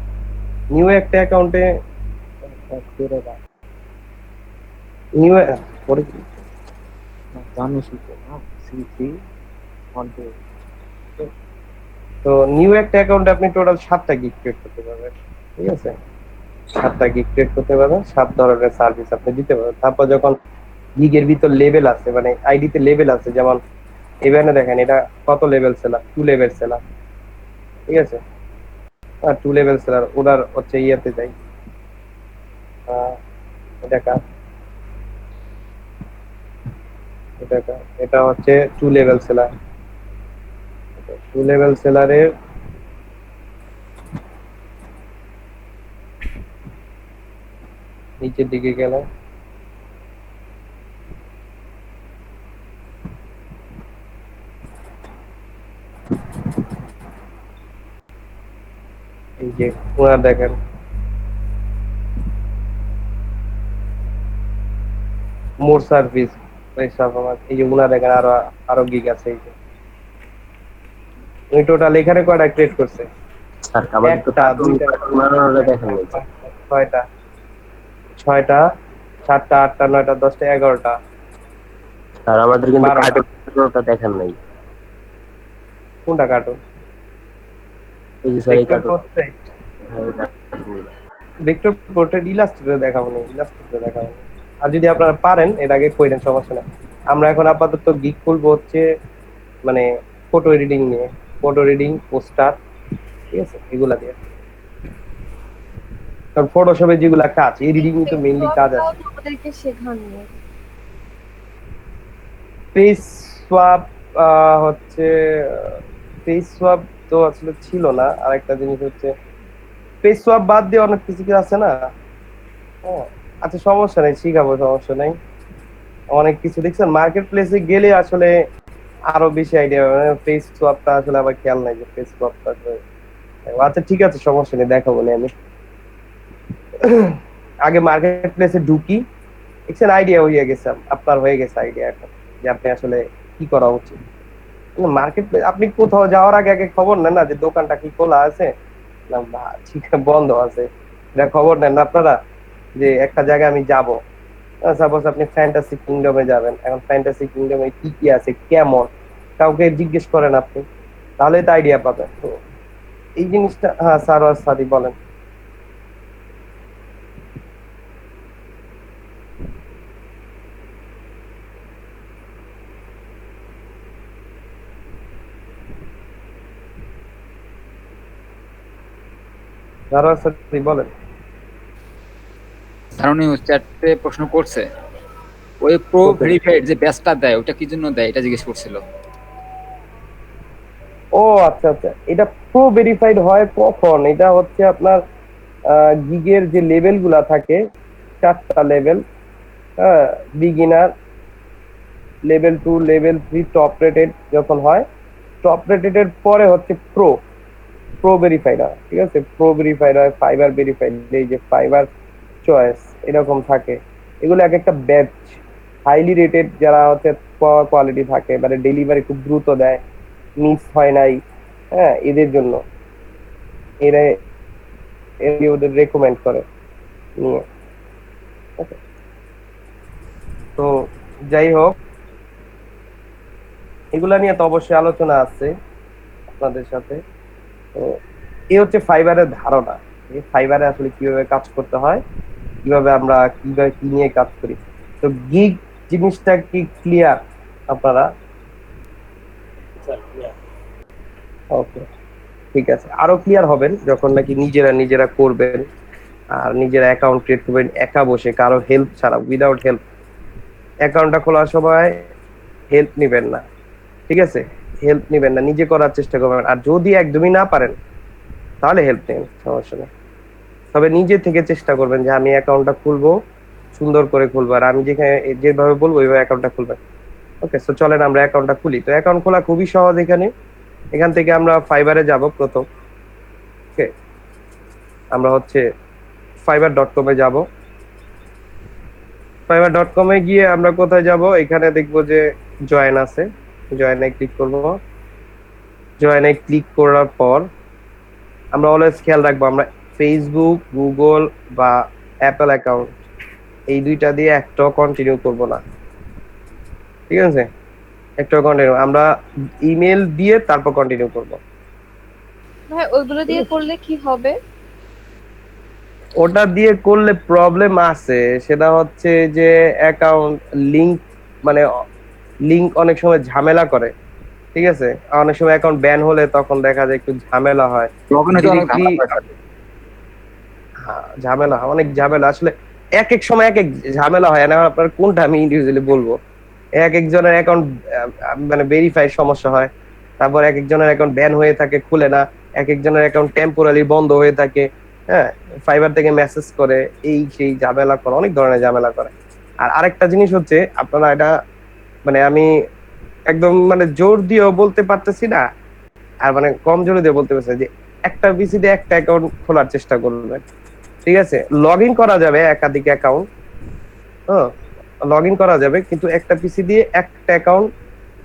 নিউ একটা অ্যাকাউন্টে নিউ পরে কি? তো নিউ একটা অ্যাকাউন্টে আপনি টোটাল 7টা গিগ ক্রিয়েট করতে পারবেন, ঠিক আছে, 7টা গিগ ক্রিয়েট করতে পারবেন, 7 ধরনের সার্ভিস আপনি দিতে পারবেন। তারপর যখন গিগের ভিতর লেভেল আছে, মানে আইডিতে লেভেল আছে, যেমন এখানে দেখেন এটা কত লেভেল সেলার, 2 লেভেল সেলার, ঠিক আছে, আর 2 লেভেল সেলার ওনার হচ্ছে ইয়েতে যাই, এটা কার, এটা কার, এটা হচ্ছে 2 লেভেল সেলার। 2 লেভেল সেলারের নিচের দিকে গেলে এই যে ওনার দেখেন মোর সার্ভিস, এই যে ওনার দেখেন আরো আরো গিগ আছে। এই যে উনি টোটাল এখানে কয়টা ক্রিয়েট করছে? স্যার আমাদের তো একটা, দুইটা, বানানোটা দেখেন নাই স্যার। ছয়টা, 6টা, 7টা, 8টা, 9টা, 10টা, 11টা। স্যার আমাদের কিন্তু 12টা। কার্টুনটা দেখেন নাই। কোনটা কার্টুন? এই যে স্যার এই Victor cartoon. Portrait, Victor portrait Illustrator দেখাবো না, ইলাস্ট্রেটর দেখাবো না। আর যদি আপনারা পারেন এর আগে কইরেন, সমস্যা নাই। আমরা এখন আপাতত গিগ খুলবো হচ্ছে মানে ফটো এডিটিং নিয়ে, ফটো এডিটিং, পোস্টার, ঠিক আছে, এগুলা দিয়ে। কারণ ফটোশপে যেগুলা কাজ, এডিটিং তো মেইনলি কাজ আছে। আমাদেরকে শেখাননি। পেজ সোয়াপ হচ্ছে, পেজ সোয়াপ তো আসলে ছিল না। আরেকটা জিনিস হচ্ছে পেজ সোয়াপ বাদ দিয়ে অনেক কিছু কি আছে না। হ্যাঁ, আচ্ছা সমস্যা নেই, শিখাবো, সমস্যা নেই। অনেক কিছু দেখছেন মার্কেট প্লেসে গেলে আসলে আরো বেশি আইডিয়া হবে। পেজ সোয়াপটা আসলে আমার খেয়াল নাই যে পেজ সোয়াপটা আসলে। আচ্ছা ঠিক আছে, সমস্যা নেই, দেখাবো না আমি। আগে মার্কেট প্লেসে ঢুকি, দেখছেন আইডিয়া হয়ে গেছে, আপনার হয়ে গেছে আইডিয়া এখন যে আপনি আসলে কি করা উচিত। মার্কেট আপনি কোথাও যাওয়ার আগে আগে খবর নেন না যে দোকানটা কি খোলা আছে না ঠিক বন্ধ আছে, এটা খবর নেন না আপনারা। যে একটা জায়গায় আমি যাব, সাপোজ আপনি ফ্যান্টাসি কিংডমে যাবেন, এখন ফ্যান্টাসি কিংডমে কি কি আছে, কেমন, কাউকে জিজ্ঞেস করেন আপনি, তাহলে তো আইডিয়া পাবেন। তো এই জিনিসটা, হ্যাঁ সারোয়ার সাদি বলেন। সারোয়ার সাদি বলেন। ধারণী চ্যাটে প্রশ্ন করছে, ওই প্রো ভেরিফাইড যে ব্যাচটা দেয় ওটা কি জন্য দেয়, এটা জিজ্ঞেস করছিল। ও আচ্ছা আচ্ছা, এটা প্রো ভেরিফাইড হয় কখন? এটা হচ্ছে আপনার গিগের যে লেভেল গুলা থাকে, 4টা লেভেল, হ্যাঁ, beginner, level 2, level 3, top rated যখন হয়, টপ রেটেড পরে হচ্ছে প্রো, প্রো ভেরিফাইড হয়, ঠিক আছে, প্রো ভেরিফাইড হয়, ফাইবার ভেরিফাইড, এই যে ফাইবার চয়েস এরকম থাকে। এগুলো এক একটা ব্যাচ, হাইলি রেটেড যারা হচ্ছে কোয়ালিটি থাকে, মানে ডেলিভারি খুব দ্রুত দেয়, মিস হয় নাই, হ্যাঁ, এদের জন্য এরা ওদের রেকমেন্ড করে নিয়ে। তো যাই হোক, এগুলা নিয়ে তো অবশ্যই আলোচনা আছে আপনাদের সাথে। তো এই হচ্ছে ফাইবারের ধারণা। ফাইবারে আসলে কিভাবে কাজ করতে হয়, কিভাবে আমরা কিভাবে কি নিয়ে কাজ করি। তো গিগ জিনিসটা কি ক্লিয়ার আপনারা? ওকে, ঠিক আছে। আরো ক্লিয়ার হবেন যখন নাকি নিজেরা করবেন আর নিজেরা অ্যাকাউন্ট ক্রিয়েট করবেন একা বসে, কারো হেল্প ছাড়া, উইদাউট হেল্প। অ্যাকাউন্টটা খোলার সময় হেল্প নেবেন না, ঠিক আছে? হেল্প নেবেন না, নিজে করার চেষ্টা করবেন। আর যদি একদমই না পারেন তাহলে হেল্প নেন, সমস্যা নেই। তবে নিজে থেকে চেষ্টা করবেন যে আমি অ্যাকাউন্টটা খুলবো, সুন্দর করে খুলবো, আর আমি যেভাবে বলবো ওইভাবে অ্যাকাউন্টটা খুলবেন। ওকে, সো চলেন আমরা অ্যাকাউন্টটা খুলি। তো অ্যাকাউন্ট খোলা খুবই সহজ। এখান থেকে আমরা ফাইবারে যাব প্রথম। ওকে, আমরা হচ্ছে fiverr.com-এ যাব। fiverr.com-এ গিয়ে আমরা কোথায় যাব? এখানে দেখবো যে জয়েন আছে, জয়েনে ক্লিক করব। জয়েনে ক্লিক করার পর আমরা অলওয়েজ খেয়াল রাখবো আমরা ফেসবুক, গুগল বা অ্যাপল অ্যাকাউন্ট এই দুইটা দিয়ে একটাও কন্টিনিউ করব না, ঠিক আছে? একটাও কন্টিনিউ, আমরা ইমেল দিয়ে তারপর কন্টিনিউ করব। ভাই ওইগুলো দিয়ে করলে কি হবে? ওটা দিয়ে করলে প্রবলেম আছে, সেটা হচ্ছে যে অ্যাকাউন্ট লিংক, মানে লিংক অনেক সময় ঝামেলা করে, ঠিক আছে? অনেক সময় অ্যাকাউন্ট ব্যান হলে তখন দেখা যায় একটু ঝামেলা হয়। লগইন হতে অনেক Directly- ঝামেলা হয়। হ্যাঁ, ঝামেলা হয়, অনেক ঝামেলা। আসলে এক এক সময় এক এক ঝামেলা হয় না, আপনার কোনটা আমি ইন্ডিভিজুয়ালি বলবো। এক একজনের অ্যাকাউন্ট মানে ভেরিফাই সমস্যা হয়, তারপর এক একজনের অ্যাকাউন্ট ব্যান হয়ে থাকে, খুলে না। এক একজনের অ্যাকাউন্ট টেম্পোরারি বন্ধ হয়ে থাকে, হ্যাঁ, ফাইবার থেকে মেসেজ করে, এই সেই ঝামেলা করে, অনেক ধরনের ঝামেলা করে। আর আরেকটা জিনিস হচ্ছে, আপনারা এটা মানে আমি একদম মানে জোর দিয়েও বলতে পারতেছি না, আর মানে কম জোরে দিয়ে বলতে পারছি না, যে একটা পিসি দিয়ে একটা অ্যাকাউন্ট খোলার চেষ্টা করবেন, ঠিক আছে? লগ ইন করা যাবে একাধিক অ্যাকাউন্ট, হ্যাঁ, লগ ইন করা যাবে, কিন্তু একটা পিসি দিয়ে একটা অ্যাকাউন্ট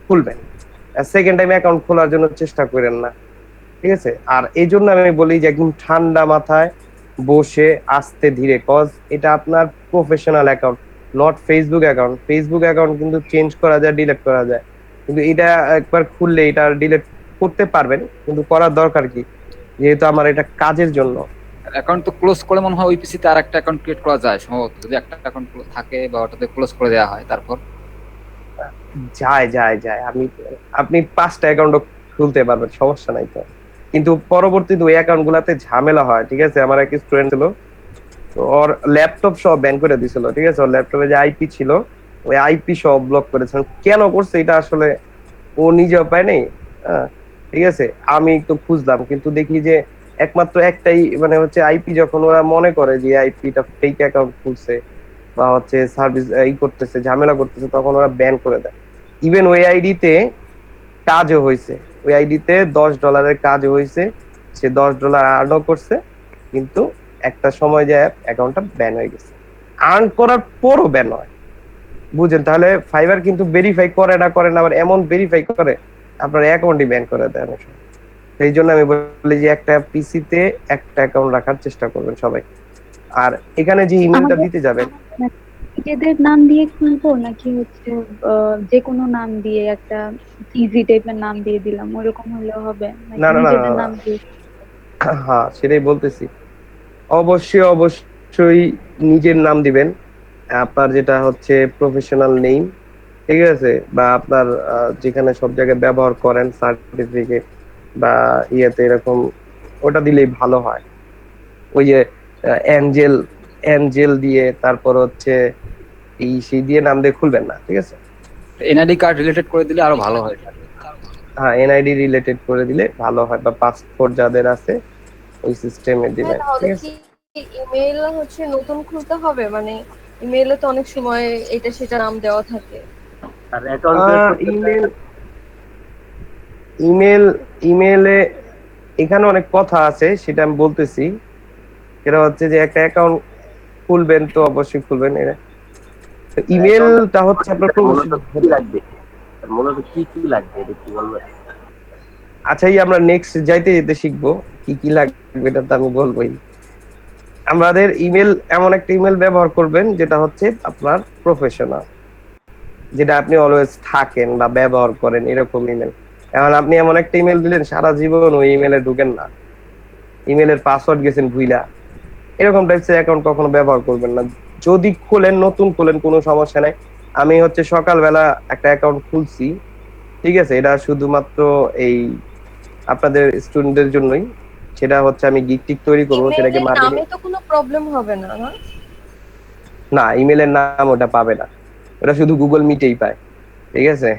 খুলবেন। সেকেন্ড টাইম অ্যাকাউন্ট খোলার জন্য চেষ্টা করেন না, ঠিক আছে? আর এই জন্য আমি বলি যে একদম ঠান্ডা মাথায় বসে আস্তে ধীরে, কজ এটা আপনার professional account, not Facebook account. Facebook account কিন্তু চেঞ্জ করা যায়, ডিলিট করা যায়, কিন্তু এটা একবার খুললে এটা ডিলিট করতে পারবেন, কিন্তু করার দরকার কি? যেহেতু আমার এটা কাজের জন্য। অ্যাকাউন্ট তো ক্লোজ করে মনে হয় ওই পিসিতে আর একটা অ্যাকাউন্ট ক্রিয়েট করা যায় সম্ভবত, যদি একটা অ্যাকাউন্ট থাকে বা ওটাতে ক্লোজ করে দেওয়া হয় তারপর। যায় আপনি 5টা অ্যাকাউন্টও খুলতে পারবেন, সমস্যা নাই তো। কিন্তু পরবর্তীতে ওই অ্যাকাউন্ট গুলাতে ঝামেলা হয়, ঠিক আছে? আমার এক স্টুডেন্ট ছিল, তো ওর ল্যাপটপ সব ব্যান করে দিছিল, ঠিক আছে? ওর ল্যাপটপে যে আইপি ছিল, ওই আইপি সব ব্লক করেছেন। কেন করছে এটা আসলে ও নিজেও পায় নাই, ঠিক আছে? আমি একটু খুঁজলাম, কিন্তু দেখি যে একমাত্র একটাই মানে হচ্ছে আইপি, যখন ওরা মনে করে যে আইপিটা ফেক অ্যাকাউন্ট খুলছে বা হচ্ছে সার্ভিস এই করতেছে, ঝামেলা করতেছে, তখন ওরা ব্যান করে দেয়। ইভেন ওই আইডিতে কাজও হয়েছে, ওই আইডিতে $10 কাজও হয়েছে, সে $10 আর্নও করছে, কিন্তু একটা সময় যায় অ্যাকাউন্টটা ব্যান হয়ে গেছে। আর্ন করার পরও ব্যান হয়, বুঝেন? তাহলে ফাইবার কিন্তু ভেরিফাই করে না, আবার এমন ভেরিফাই করে আপনার অ্যাকাউন্টই ব্যান করে দেয় অনেক সময়। সেই জন্য আমি বলি যে একটা পিসিতে একটা অ্যাকাউন্ট রাখার চেষ্টা করবেন সবাই। আর এখানে যে ইমেলটা দিতে যাবেন, নিজেদের নাম দিয়ে খুলবো নাকি হচ্ছে যে কোনো নাম দিয়ে একটা ইজি টাইপের নাম দিয়ে দিলাম, ওরকম হলেও হবে? না, নিজেদের নাম দিয়ে হ্যাঁ সেটাই বলতেছি। অবশ্যই নিজের নাম দিবেন, আপনার যেটা হচ্ছে প্রফেশনাল নেম, ঠিক আছে? বা আপনার যেখানে সব জায়গায় ব্যবহার করেন, সার্টিফিকেট বা ইয়েতে এরকম, ওটা দিলেই ভালো হয়। ওই যে অ্যাঞ্জেল দিয়ে তারপর হচ্ছে এই সেই দিয়ে নাম দিয়ে খুলবেন না, ঠিক আছে? এনআইডি কার্ড রিলেটেড করে দিলে আরো ভালো হয়। হ্যাঁ, এনআইডি রিলেটেড করে দিলে ভালো হয়, বা পাসপোর্ট যাদের আছে ওই সিস্টেমে দিবেন, তাহলে ঠিক আছে? কি ইমেল হচ্ছে নতুন খুলতে হবে? মানে ইমেইলে তো অনেক সময় এটা সেটা নাম দেওয়া থাকে। আর অ্যাকাউন্ট ইমেলে এখানে অনেক কথা আছে, সেটা আমি বলতেছি। সেটা হচ্ছে যে একটা অ্যাকাউন্ট খুলবেন তো অবশ্যই খুলবেন, ইমেলটা হচ্ছে আপনার মূলত কি লাগবে এটা কি বলবেন? আচ্ছা, এই আমরা নেক্সট যাইতে যেতে শিখবো কি লাগবে, এটা তো আমি বলবোই। আমাদের ইমেল, এমন একটা ইমেল ব্যবহার করবেন যেটা হচ্ছে আপনার প্রফেশনাল, যেটা আপনি অলওয়েজ থাকেন বা ব্যবহার করেন, এরকম ইমেল। এখন আপনি এমন একটা ইমেল দিলেন, সারা জীবন ওই ইমেলে ঢুকেন না, ইমেলের পাসওয়ার্ড গেছেন ভুইলা, এরকম টাইপসের অ্যাকাউন্ট কখনো ব্যবহার করবেন না। যদি খোলেন, নতুন খোলেন, কোনো সমস্যা নাই। আমি হচ্ছে সকালবেলা একটা অ্যাকাউন্ট খুলছি, ঠিক আছে, এটা শুধুমাত্র এই আপনাদের স্টুডেন্টদের জন্যই। সেটা হচ্ছে আমি গিগ টিক তৈরি করবো, সেটাকে ইমেইলের মার্কেটিং। নামে তো কোনো প্রবলেম হবে না, না? না, ইমেলের নাম ওটা পাবে না, ওটা শুধু গুগল মিটেই পায়, ঠিক আছে,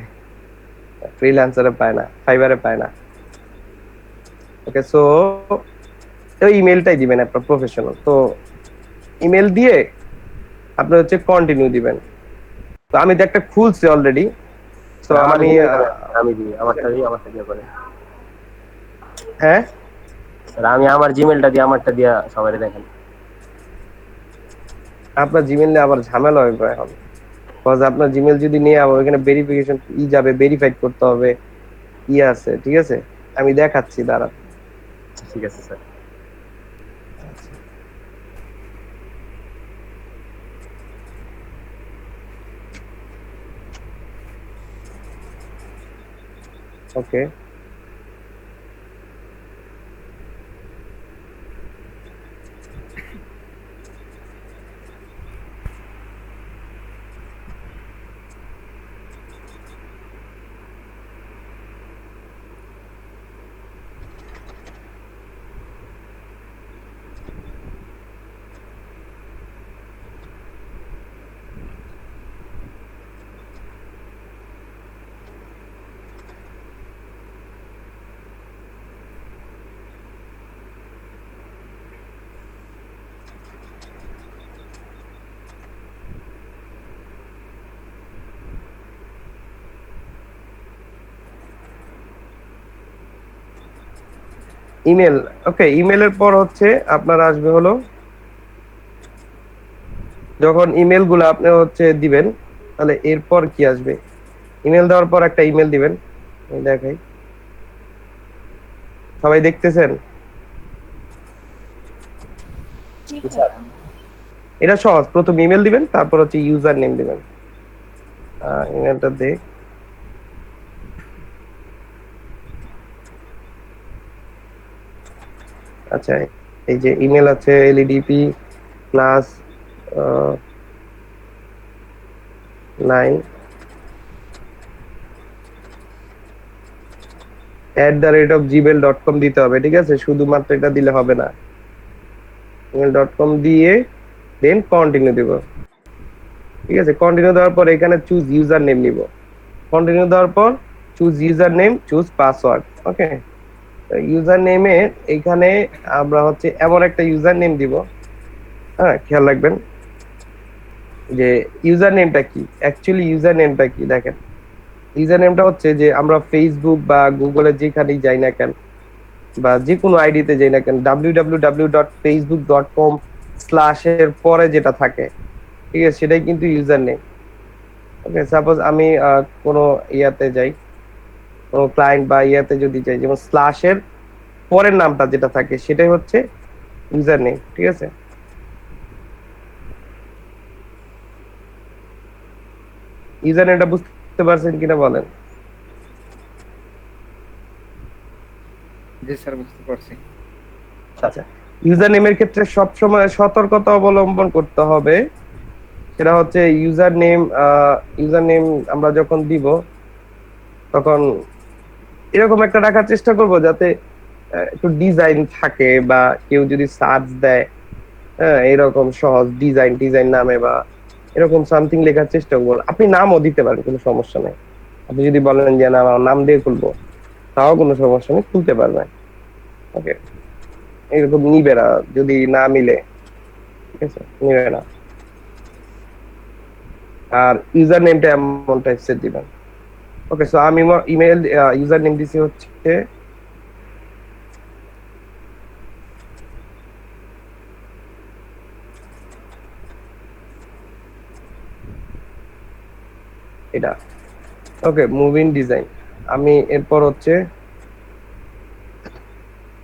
ফ্রিল্যান্সারে পায় না, ফাইবারে পায় না। ওকে, সো ওই ইমেলটাই দিবেন আপনার প্রফেশনাল। তো ইমেল দিয়ে আপনি হচ্ছে কন্টিনিউ দিবেন। তো আমি তো একটা খুলছি অলরেডি, তো আমার আমি আমি দিই, আমারটা দিয়ে করে। হ্যাঁ, স্যার আমি আমার জিমেলটা দিয়ে আমারটা দিয়ে সবাই দেখেন। আপনার জিমেল নিয়ে আবার ঝামেলা হবে এখন, বিকজ আপনার জিমেল যদি নিয়ে আবার ওখানে ভেরিফিকেশন যাবে, ভেরিফাইড করতে হবে, আছে, ঠিক আছে, আমি দেখাচ্ছি, দাঁড়ান। ঠিক আছে স্যার। ওকে, ইমেল। ওকে, ইমেলের পর হচ্ছে আপনার আসবে হলো, যখন ইমেল গুলো আপনি হচ্ছে দিবেন, তাহলে এরপর কি আসবে, ইমেল দেওয়ার পর একটা ইমেল দিবেন। আমি দেখাই, সবাই দেখতেছেন? এটা সহজ, প্রথম ইমেল দিবেন, তারপর হচ্ছে ইউজার নেম দিবেন। ইমেলটা দেখ, আচ্ছা, এই যে ইমেল আছে LEDP প্লাস 9 @gmail.com দিতে হবে, ঠিক আছে, শুধুমাত্র এটা দিলে হবে না, gmail.com দিয়ে দেন কন্টিনিউ দিব, ঠিক আছে। কন্টিনিউ দেওয়ার পর এখানে চুজ ইউজার নেম নিব, কন্টিনিউ দেওয়ার পর choose user name, choose password. Okay, user নেমে এখানে আমরা হচ্ছে এমন একটা ইউজার নেম দিব, হ্যাঁ, খেয়াল রাখবেন যে ইউজার নেমটা কি, অ্যাকচুয়ালি ইউজার নেমটা কি দেখেন। ইউজার নেমটা হচ্ছে যে আমরা ফেসবুক বা গুগলে যেখানেই যাই না কেন, বা যে কোনো আইডিতে যাই না কেন, www.facebook.com/ এর পরে যেটা থাকে, ঠিক আছে, সেটাই কিন্তু ইউজার নেম। ওকে, সাপোজ আমি কোনো ইয়াতে যাই, কোনো ক্লায়েন্ট বা ইয়াতে যদি যাই, যেমন স্ল্যাশের পরের নামটা যেটা থাকে সেটাই হচ্ছে ইউজার নেম, ঠিক আছে। ইউজার নেমটা বুঝতে পারছেন কিনা বলেন? জি স্যার, বুঝতে পারছি। আচ্ছা, ইউজার নেমের ক্ষেত্রে সবসময় সতর্কতা অবলম্বন করতে হবে। সেটা হচ্ছে ইউজার নেম আমরা যখন দিব তখন এরকম একটা রাখার চেষ্টা করব যাতে একটু ডিজাইন থাকে, বা কেউ যদি সার্চ দেয়, হ্যাঁ, এরকম সহজ ডিজাইন নামে বা এরকম সামথিং লেখার চেষ্টা করবো। আপনি নামও দিতে পারেন, কোনো সমস্যা নেই। আপনি যদি বলেন যে না আমার নাম দিয়ে খুলবো, তাও কোনো সমস্যা নেই, খুলতে পারবেন। ওকে, এরকম নিবে না যদি না মিলে, ঠিক আছে, নিবে না। আর ইউজার নেমটা এমন টাইপসের দিবেন। ওকে, সো আমি ইমেল ইউজার নেম দিছি হচ্ছে এটা। ওকে, মুভিং ডিজাইন, আমি এরপর হচ্ছে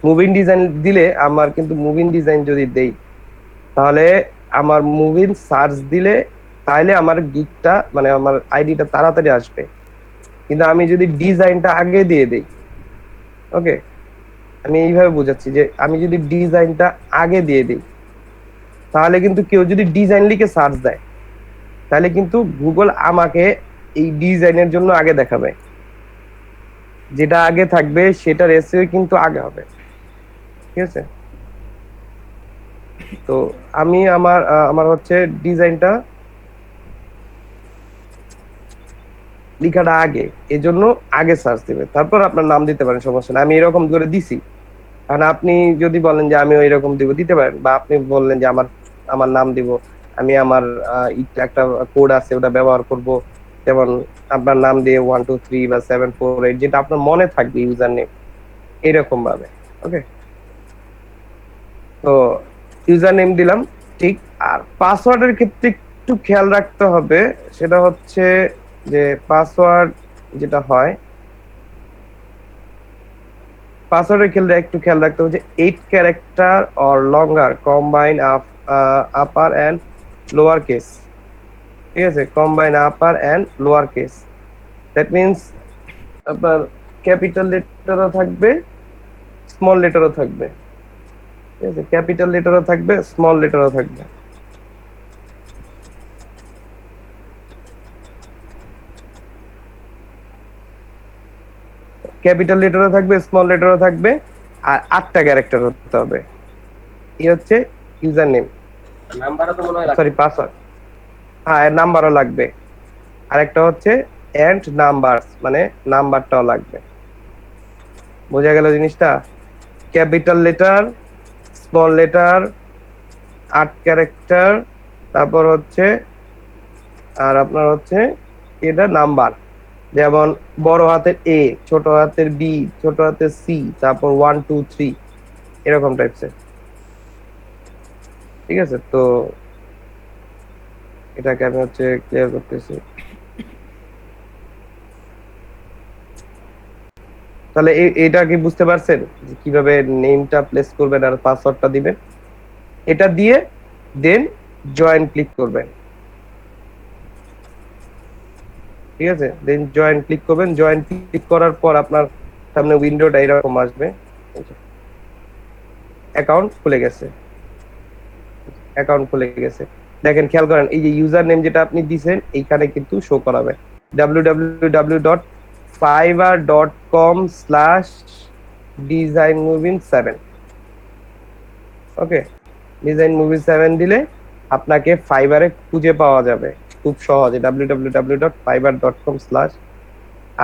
মুভিং ডিজাইন দিলে আমার কিন্তু মুভিং ডিজাইন যদি দেই তাহলে আমার মুভিং সার্চ দিলে তাহলে আমার গিগটা মানে আমার আইডিটা তাড়াতাড়ি আসবে। কিন্তু আমি যদি ডিজাইনটা আগে দিয়ে দেই, ওকে, আমি এইভাবে বোঝাচ্ছি যে আমি যদি ডিজাইনটা আগে দিয়ে দিই, তাহলে কিন্তু কেউ যদি ডিজাইন লিখে সার্চ দেয়, তাহলে কিন্তু গুগল আমাকে এই ডিজাইনের জন্য আগে দেখাবে, যেটা আগে থাকবে সেটার এসইও কিন্তু আগে হবে। ঠিক আছে, তো আমি আমার হচ্ছে ডিজাইনটা লিখাটা আগে, এজন্য আগে সার্চ দিবে, তারপর আপনার নাম দিতে পারেন, সমস্যা নেই। আমি এরকম করে দিছি, কারণ আপনি যদি বলেন যে আমি ওইরকম দিব, দিতে পারেন, বা আপনি বললেন যে আমার আমার নাম দিব, আমি আমার একটা কোড আছে ওটা ব্যবহার করব, যেমন আপনার নাম দিয়ে 123 বা 748 যেটা আপনার মনে থাকবে ইউজার নেম, এরকম ভাবে। ওকে, তো ইউজার নেম দিলাম, ঠিক। আর পাসওয়ার্ডের ক্ষেত্রে একটু খেয়াল রাখতে হবে, সেটা হচ্ছে যে পাসওয়ার্ড যেটা হয়, পাসওয়ার্ডের ক্ষেত্রে একটু খেয়াল রাখতে হবে যে 8 character or longer combine upper and lower case. ঠিক আছে, combine upper and lower case, that means আপনার ক্যাপিটাল লেটারও থাকবে, স্মল লেটারও থাকবে। ঠিক আছে, ক্যাপিটাল লেটারও থাকবে, স্মল লেটারও থাকবে। ক্যাপিটাল লেটারও থাকবে, স্মল লেটারও থাকবে, আর 8টা ক্যারেক্টার হতে হবে। এই হচ্ছে ইউজার নেম, নাম্বারও তো মনে হয় সরি পাসওয়ার্ড। হ্যাঁ, নাম্বারও লাগবে। আরেকটা হচ্ছে এন্ড নাম্বারস, মানে নাম্বারটাও লাগবে। বোঝা গেল জিনিসটা? Capital letter, small letter, 8 character, তারপর হচ্ছে আর আপনার হচ্ছে এটা নাম্বার, যেমন বড় হাতের এ, ছোট হাতের বি, ছোট হাতের সি, তারপর 1 2 3 এরকম টাইপসের। ঠিক আছে, তো এটাকে আমি হচ্ছে ক্লিয়ার করতেছি। তাহলে এটা কি বুঝতে পারছেন যে কিভাবে নেমটা প্লেস করবেন আর পাসওয়ার্ডটা দিবেন? এটা দিয়ে দেন জয়েন ক্লিক করবেন। ঠিক আছে, দেন জয়েন ক্লিক করবেন। জয়েন ক্লিক করার পর আপনার সামনে উইন্ডোটা এরকম আসবে, অ্যাকাউন্ট খুলে গেছে। অ্যাকাউন্ট খুলে গেছে, দেখেন খেয়াল করেন, এই যে ইউজার নেম যেটা আপনি দিবেন এইখানে কিন্তু শো করাবে www.fiverr.com/designmoving7। ওকে, ডিজাইন মুভি 7 দিলে আপনাকে ফাইবারে খুঁজে পাওয়া যাবে খুব সহজে, www.fiverr.com/।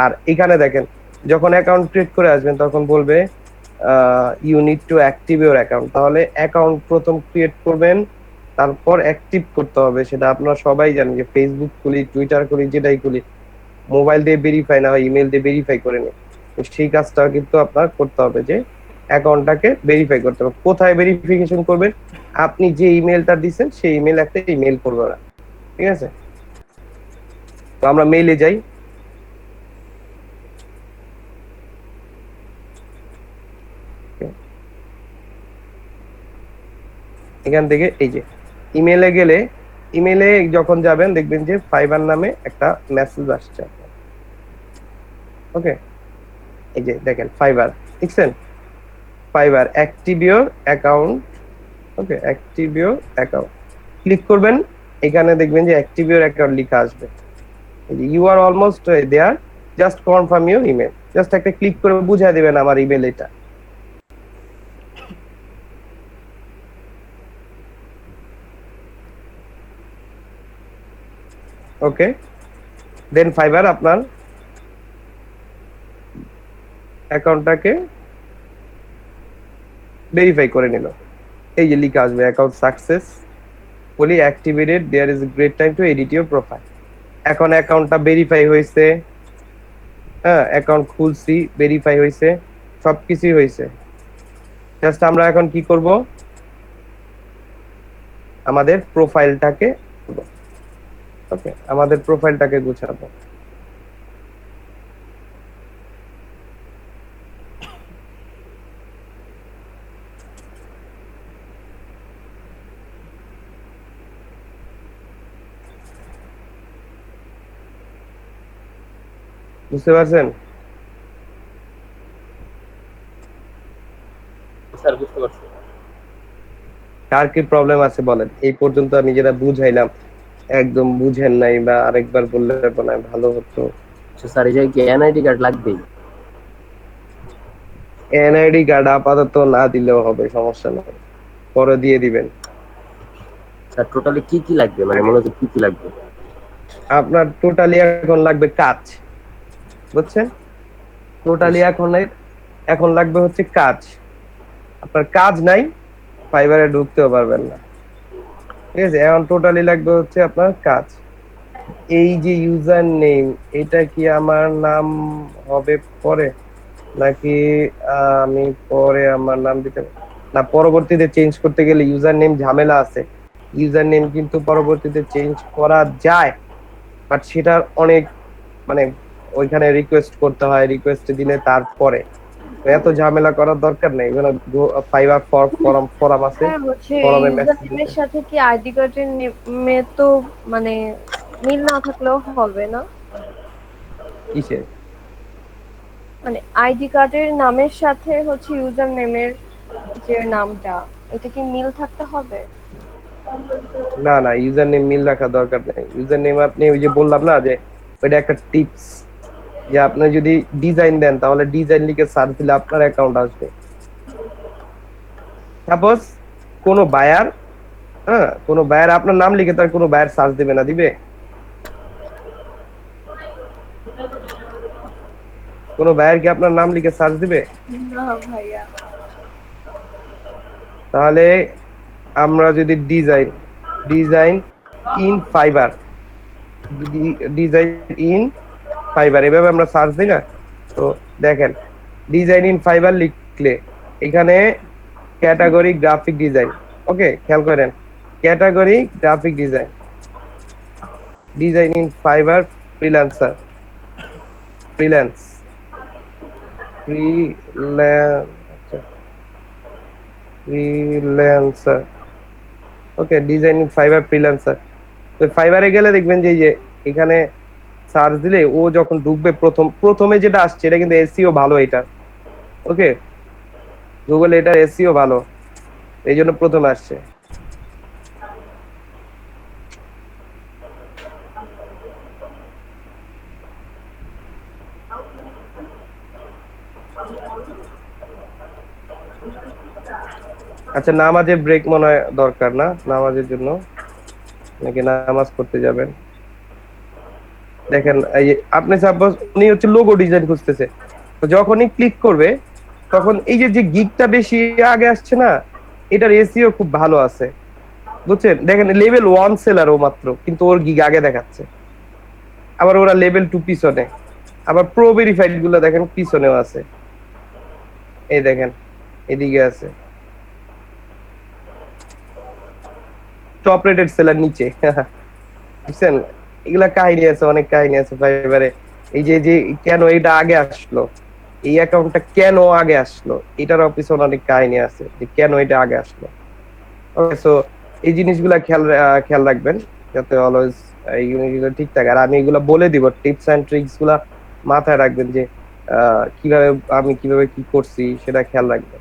আর এখানে দেখেন, যখন অ্যাকাউন্ট ক্রিয়েট করে আসবেন তখন বলবে you need to active your account. তাহলে অ্যাকাউন্ট প্রথম ক্রিয়েট করবেন, তারপর অ্যাক্টিভ করতে হবে। সেটা আপনারা সবাই জানেন যে ফেসবুক খুলি, টুইটার খুলি, যেটাই খুলি, মোবাইল দিয়ে ভেরিফাই না হয় ইমেল দিয়ে ভেরিফাই করে নিই। তো সেই কাজটা কিন্তু আপনার করতে হবে, যে অ্যাকাউন্টটাকে ভেরিফাই করতে হবে। কোথায় ভেরিফিকেশন করবেন? আপনি যে ইমেলটা দিচ্ছেন সেই ইমেল একটা ইমেল করবে না। ঠিক আছে, তো আমরা মেইলে যাই। এখান থেকে এই যে ইমেলে গেলে, ইমেলে যখন যাবেন দেখবেন যে ফাইবার নামে একটা মেসেজ আসছে। ওকে, এই যে দেখেন ফাইবার, দেখছেন? Fiber active your account. Okay, active your account click করবেন, এখানে দেখবেন যে অ্যাক্টিভ ইউর অ্যাকাউন্ট লেখা আসবে। You are almost there, just confirm your email. Just একটা ক্লিক করে বুঝিয়ে দিবেন আমার ইমেল এটা। ওকে, দেন ফাইবার আপনার অ্যাকাউন্টটাকে ভেরিফাই করে নিল। এই যে লিখা আসবে অ্যাকাউন্ট সাকসেস, বলি activated, there is a great time to edit your profile. এখন অ্যাকাউন্টটা ভেরিফাই হয়েছে, হ্যাঁ অ্যাকাউন্ট খুলছি, ভেরিফাই হয়েছে, সবকিছুই হয়েছে। জাস্ট আমরা এখন কি করব, আমাদের প্রোফাইলটাকে, ওকে আমাদের প্রোফাইলটাকে গুছাবো। বুঝতে পারছেন? কার কি প্রবলেম আছে বলেন? এই পর্যন্ত আমি যেটা বুঝাইলাম একদম বুঝেন নাই বা আরেকবার বললে মনে হয় ভালো হতো। আচ্ছা স্যার, এই জায়গায় কি এনআইডি কার্ড লাগবেই? এনআইডি কার্ড আপাতত না দিলেও হবে, সমস্যা নেই, পরে দিয়ে দিবেন। স্যার টোটালি কি কি লাগবে, মানে মূলত কি কি লাগবে? আপনার টোটালি এখন লাগবে কাজ, বুঝছেন? টোটালি এখন লাগবে হচ্ছে কাজ। আপনার কাজ নাই, ফাইবারে ঢুকতেও পারবেন না, ঠিক আছে? এখন টোটালি লাগবে হচ্ছে আপনার কাজ। এই যে ইউজার নেম, এটা কি আমার নাম হবে পরে, নাকি আমি পরে আমার নাম দিতে না? পরবর্তীতে চেঞ্জ করতে গেলে ইউজার নেম ঝামেলা আছে। ইউজার নেম কিন্তু পরবর্তীতে চেঞ্জ করা যায়, বাট সেটার অনেক মানে ওইখানে রিকোয়েস্ট করতে হয়, রিকোয়েস্ট দিলে তারপরে, তো এত ঝামেলা করার দরকার নেই। এখানে ফাইবার ফরম আছে, হ্যাঁ হচ্ছে ফরমে ইউজার মেসেজ দিতে। নেমের সাথে কি আইডি কার্ডের নেমে তো মানে মিল না থাকলেও হবে না? কিসে? মানে আইডি কার্ডের নামের সাথে হচ্ছে ইউজার নেমের যে নামটা, এটা কি মিল থাকতে হবে? না না, ইউজার নেম মিল রাখা দরকার নেই। ইউজার নেম আপনি ওই যে বললাম না যে ওইটা একটা টিপস, যে আপনি যদি ডিজাইন দেন তাহলে ডিজাইন লিখে সার্চ দিলে আপনার অ্যাকাউন্ট আসবে। সাপোজ কোনো বায়ার, কোনো বায়ার আপনার নাম লিখে, তার কোনো বায়ার সার্চ দিবে না? দিবে? কোনো বায়ার কি আপনার নাম লিখে সার্চ দিবে? না ভাইয়া। তাহলে আমরা যদি design in fibre, design in fibre এভাবে আমরা সার্চ দিই না, তো দেখেন ডিজাইন ইন ফাইবার লিখলে এখানে ক্যাটাগরি গ্রাফিক ডিজাইন, ওকে খেয়াল করেন, category graphic design, design in fibre freelancer, freelancer, okay, design in fibre freelancer. তো ফাইবারে গেলে দেখবেন যে এই যে এখানে সার্চ দিলে ও যখন ঢুকবে প্রথমে যেটা আসছে এটা কিন্তু এসইও ভালো, এটা ওকে, গুগল এটার এসইও ভালো, এই জন্য প্রথমে আসছে। আচ্ছা, নামাজের ব্রেক মনে হয় দরকার না নামাজের জন্য, নাকি নামাজ পড়তে যাবেন? দেখেন এই যে আপনি সাপোজ উনি হচ্ছে লোগো ডিজাইন খুঁজতেছে, তো যখনই ক্লিক করবে তখন এই যে গিগটা বেশি আগে আসছে না, এটার এসইও খুব ভালো আছে, বুঝছেন? দেখেন লেভেল 1 সেলার ও মাত্র, কিন্তু ওর গিগ আগে দেখাচ্ছে। আবার ওরা লেভেল 2 পিছনে, আবার প্রো ভেরিফাইড গুলো দেখেন পিছনেও আছে, এই দেখেন এদিকে আছে, টপ রেটেড সেলার নিচে বুঝছেন? এগুলা কাহিনী আছে, অনেক কাহিনী আছে ফাইবারে। এই যে কেন এটা আগে আসলো, এই অ্যাকাউন্টটা কেন আগে আসলো, এটার পিছনে অনেক কাহিনী আছে যে কেন এটা আগে আসলো। ওকে, সো এই জিনিসগুলা খেয়াল রাখবেন যাতে অলওয়েজ এই জিনিসগুলো ঠিক থাকে। আর আমি এগুলো বলে দিব, টিপস এন্ড ট্রিক্স গুলা মাথায় রাখবেন, যে আমি কিভাবে কি করছি সেটা খেয়াল রাখবেন,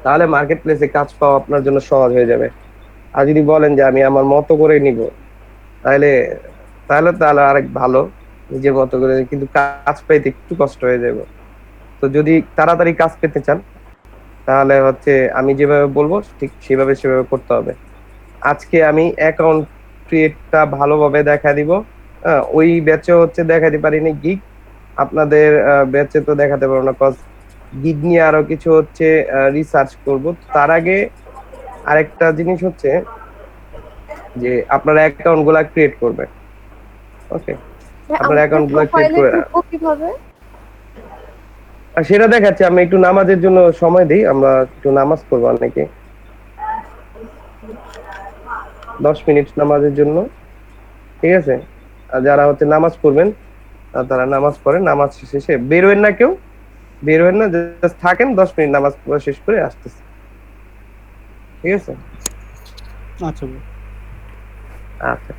তাহলে মার্কেট প্লেসে কাজ পাওয়া আপনার জন্য সহজ হয়ে যাবে। আর যদি বলেন যে আমি আমার মতো করে নিব, তাহলে তাহলে তাহলে আরেক ভালো, নিজের মতো করে, কিন্তু কাজ পাইতে একটু কষ্ট হয়ে যাবে। তো যদি তাড়াতাড়ি কাজ পেতে চান তাহলে হচ্ছে আমি যেভাবে বলবো ঠিক সেভাবে করতে হবে। আজকে আমি অ্যাকাউন্ট ক্রিয়েটটা ভালোভাবে দেখা দিব, ওই ব্যাচে হচ্ছে দেখাতে পারিনি গিগ, আপনাদের ব্যাচে তো দেখাতে পারবো না, কজ গিগ নিয়ে আরো কিছু হচ্ছে রিসার্চ করব। তার আগে আরেকটা জিনিস হচ্ছে যে আপনারা অ্যাকাউন্ট গুলা ক্রিয়েট করবেন, ওকে? আপনার অ্যাকাউন্ট গুলা ক্রিয়েট করে কিভাবে আর সেটা দেখাচ্ছি। আমি একটু নামাজের জন্য সময় দিই, আমরা একটু নামাজ পড়বো, অনেকে 10 মিনিট নামাজের জন্য, ঠিক আছে? আর যারা হচ্ছে নামাজ পড়বেন তারা নামাজ পড়েন, নামাজ শেষে বেরোয়েন না, কেউ বেরোয়েন না, জাস্ট থাকেন 10 মিনিট, নামাজ পড়া শেষ করে আসতেছে, ঠিক আছে? আচ্ছা ভাই। আচ্ছা।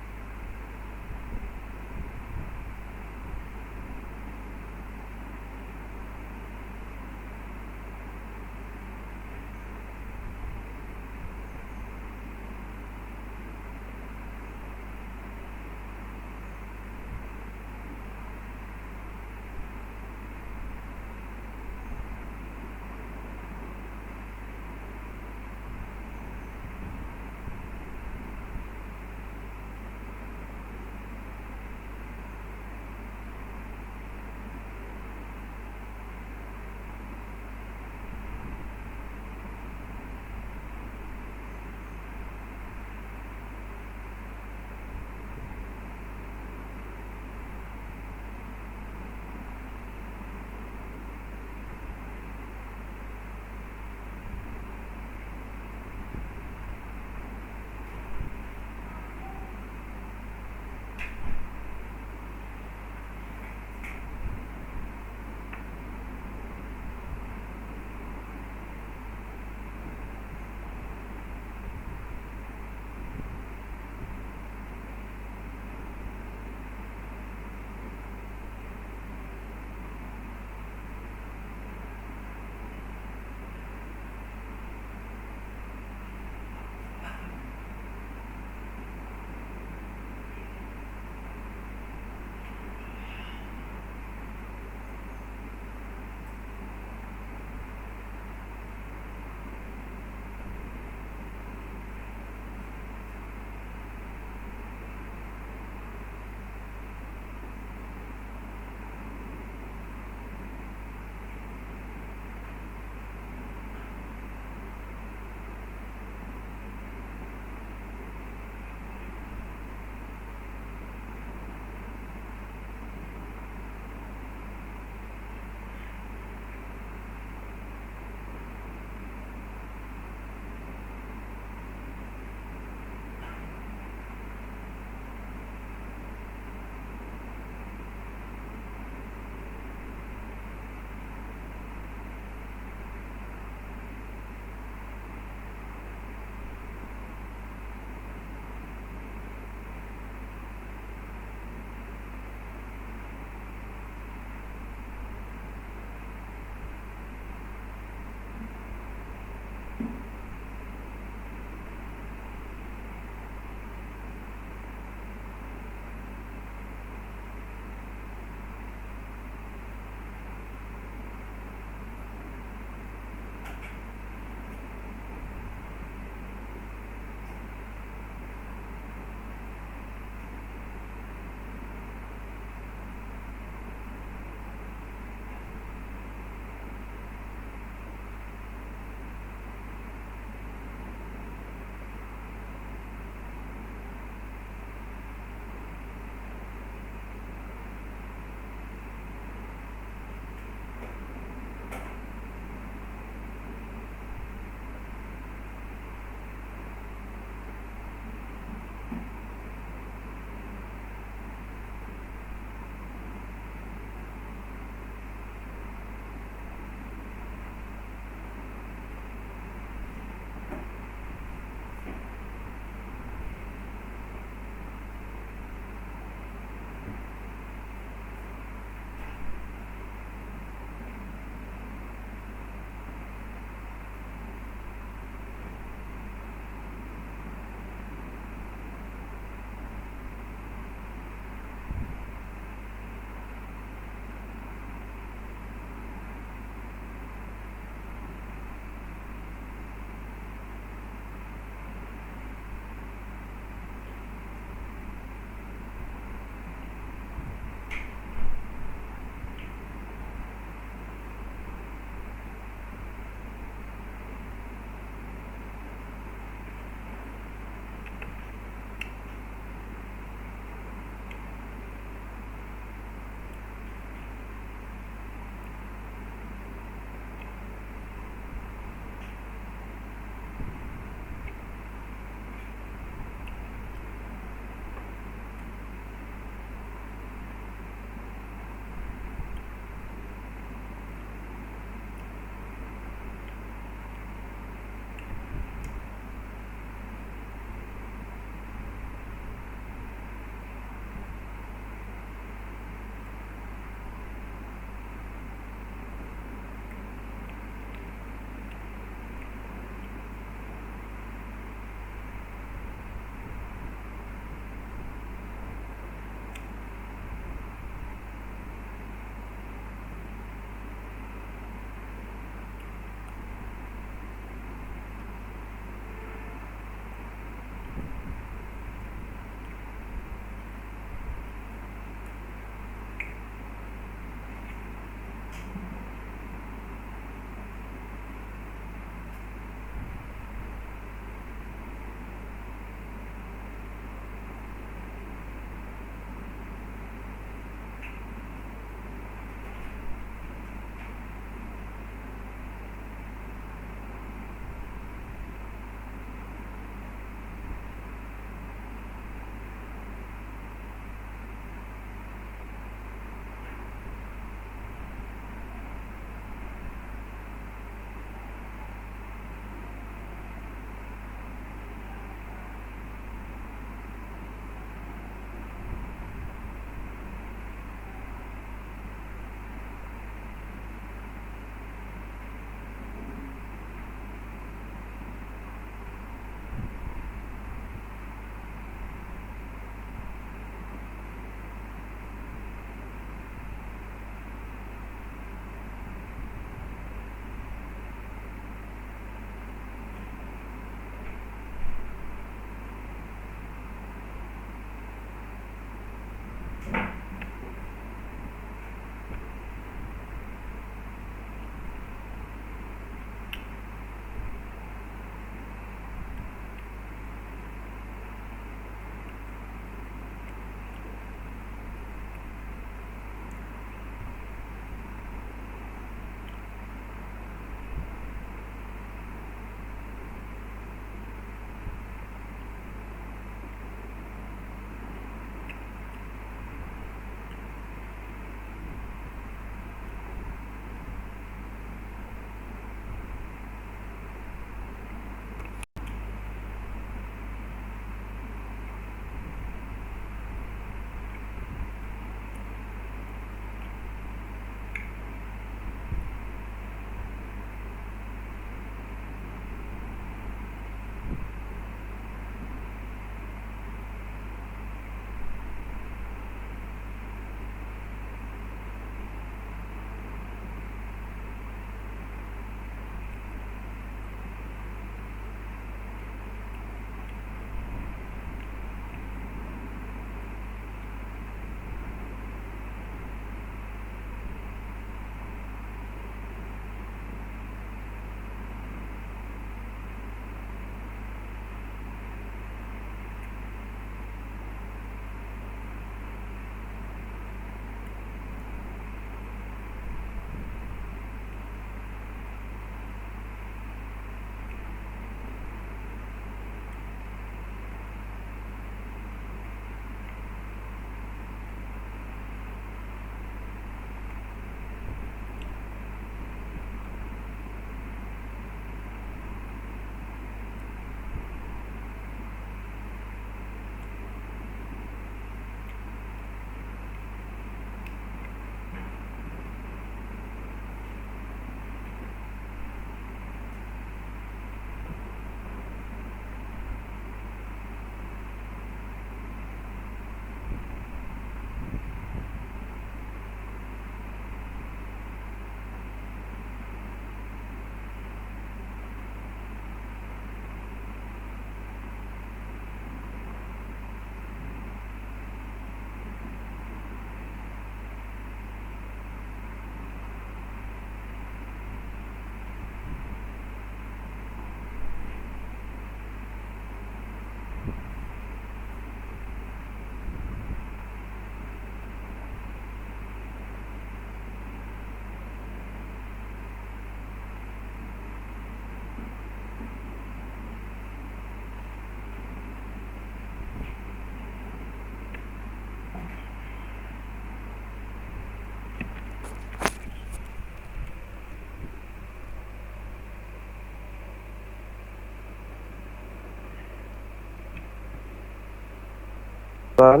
ওয়ান।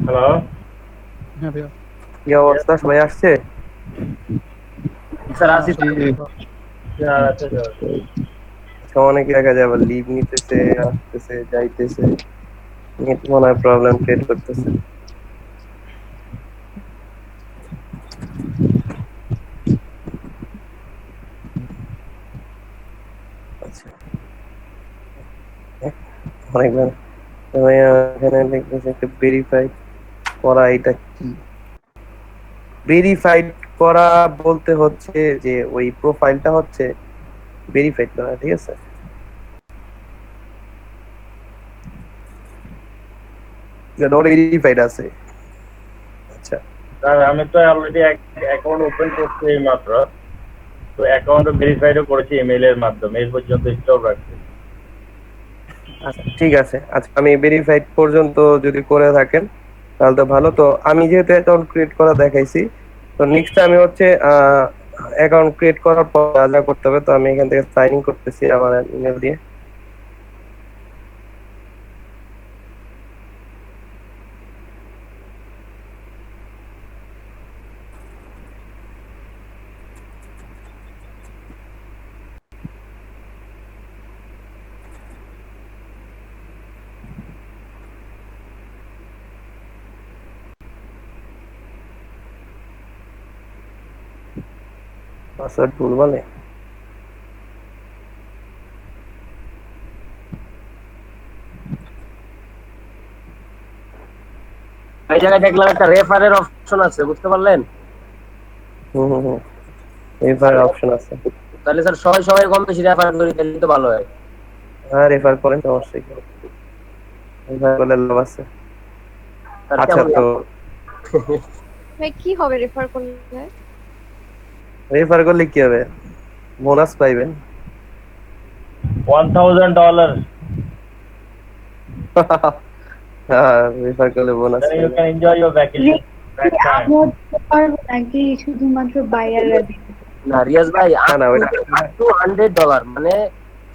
হ্যালো, হ্যাঁ ভাইয়া। কি অবস্থা, সবাই আসছে? স্যার আসিফ অনেকে দেখা যায় আবার লিভ নিতেছে, আসতেছে, যাইতেছে, নেট মনে হয় প্রবলেম ক্রিয়েট করতেছে। আচ্ছা, অনেকবার এখানে দেখতেছি একটা ভেরিফাইড করা, এটা কি? ভেরিফাইড করা বলতে হচ্ছে যে ওই প্রোফাইলটা হচ্ছে ভেরিফাইড করা, ঠিক আছে? ভেরিফাইড আছে। আচ্ছা, স্যার আমি তো অলরেডি অ্যাকাউন্ট ওপেন করছি এই মাত্র, তো অ্যাকাউন্ট ভেরিফাইডও করেছি ইমেইল এর মাধ্যমে, এই পর্যন্ত স্টপ রাখছি। আচ্ছা ঠিক আছে। আচ্ছা, আমি ভেরিফাইড পর্যন্ত যদি করে থাকেন তাহলে তো ভালো। তো আমি যেহেতু অ্যাকাউন্ট ক্রিয়েট করা দেখাইছি, তো নেক্সট আমি হচ্ছে অ্যাকাউন্ট ক্রিয়েট করার পর যা যা করতে হবে, তো আমি এখান থেকে সাইন ইন করতেছি আমার ইমেল দিয়ে। পাসওয়ার্ড ভুল বলে। এই জায়গায় দেখলাম একটা রেফারের অপশন আছে, বুঝতে পারলেন? হুম, রেফার অপশন আছে। তাহলে স্যার সবাই সবাই কম বেশি রেফার করি, তাহলে তো ভালো হয়। হ্যাঁ, রেফার করেন, অবশ্যই রেফার করলে লাভ আছে। স্যার আচ্ছা, কেমন তো ভাই কি হবে রেফার করলে? রেফার করলে কি হবে? বোনাস পাইবেন। $1000 হ্যাঁ, রেফার করলে বোনাস then you পাইবেন। can enjoy your vacation back time. আমরা দিতে পারবো নাকি শুধুমাত্র বায়াররা দিবে? না রিয়াজ ভাই, না, না, ওইটা $100 মানে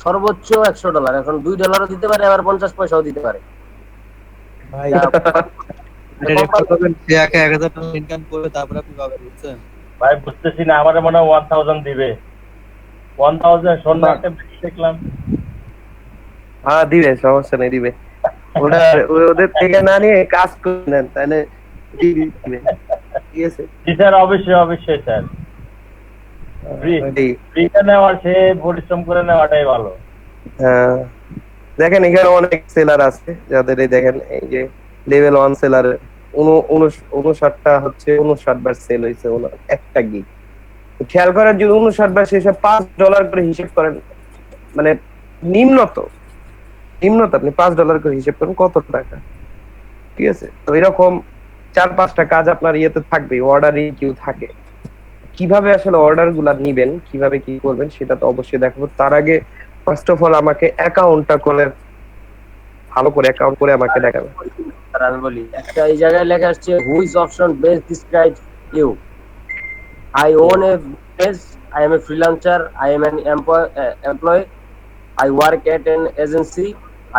সর্বোচ্চ $100। এখন $2 দিতে পারে, আবার 50 পয়সাও দিতে পারে। ভাই সে একা 1000 টাকা ইনকাম করবে, তারপরে আপনি পাবেন, বুঝছেন? ভাই বুঝতেছি না, আমার মনে হয় 1000 দিবে। 1000 শূন্য একটা বেশি দেখলাম। হ্যাঁ, দিবে, সমস্যা নেই, দিবে। ওটা ওদের থেকে না নিয়ে কাজ করে নেন, তাহলে দিবে। ঠিক আছে, জি স্যার, অবশ্যই অবশ্যই স্যার। ওইটাই। ফ্রিতে নেওয়ার সে পরিশ্রম করে নেওয়াটাই ভালো। হ্যাঁ, দেখেন এখানে অনেক সেলার আছে যাদের এই দেখেন এই যে লেভেল 1 সেলার 59টা হচ্ছে 59 বার সেল হয়েছে ওনার একটা গিগ। খেয়াল করেন যদি 59 বার শেষে $5 করে হিসেব করেন, মানে নিম্নত আপনি $5 করে হিসেব করেন কত টাকা। ঠিক আছে, তো এরকম 4-5টা কাজ আপনার ইয়েতে থাকবে, অর্ডারই কিউ থাকে। কিভাবে আসলে অর্ডার গুলা নিবেন, কিভাবে কি করবেন সেটা তো অবশ্যই দেখাবো। তার আগে ফার্স্ট অফ অল আমাকে অ্যাকাউন্টটা করে ভালো করে অ্যাকাউন্ট করে আমাকে দেখাবেন। স্যার আমি বলি, একটা এই জায়গায় লেখা আসছে which option best describe you. I own a business, I am a freelancer, I am an employee, I work at an agency,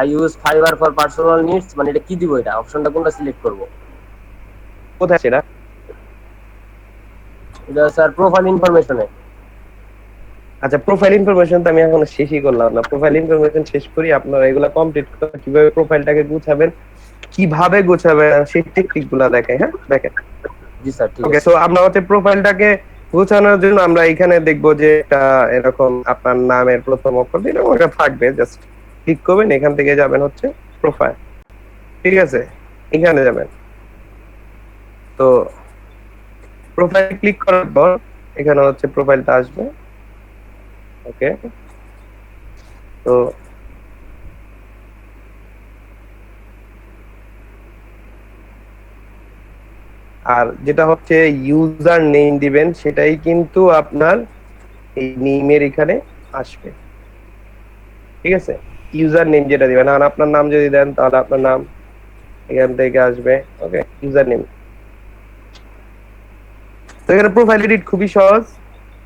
I use Fiverr for personal needs। মানে এটা কি দিব, এটা অপশনটা কোনটা সিলেক্ট করব? কোথায় সেটা? এটা স্যার প্রোফাইল ইনফরমেশনে। আচ্ছা, প্রোফাইল ইনফরমেশন তো আমি এখনো শেষই করলাম না। প্রোফাইল ইনফরমেশন শেষ করি, আপনারা এগুলা কমপ্লিট করে কিভাবে প্রোফাইলটাকে গুছাবেন, কিভাবে গোছাবেন সেই টেকনিক গুলা দেখাই। হ্যাঁ, দেখেন। জি স্যার, ঠিক ওকে, আছে। সো আমরা হচ্ছে প্রোফাইলটাকে গোছানোর জন্য আমরা এখানে দেখবো যে একটা এরকম আপনার নামের প্রথম অক্ষর এরকম একটা থাকবে, জাস্ট ক্লিক করবেন, এখান থেকে যাবেন হচ্ছে প্রোফাইল। ঠিক আছে, এখানে যাবেন। তো প্রোফাইল ক্লিক করার পর এখানে হচ্ছে প্রোফাইলটা আসবে। ওকে, তো আর যেটা হচ্ছে ইউজার নেম দিবেন, সেটাই কিন্তু আপনার এই নেমের এখানে আসবে। ঠিক আছে, ইউজার নেম যেটা দিবেন, আর আপনার নাম যদি দেন তাহলে আপনার নাম এখান থেকে আসবে। ওকে, ইউজার নেম। তো এখানে প্রোফাইল এডিট খুবই সহজ,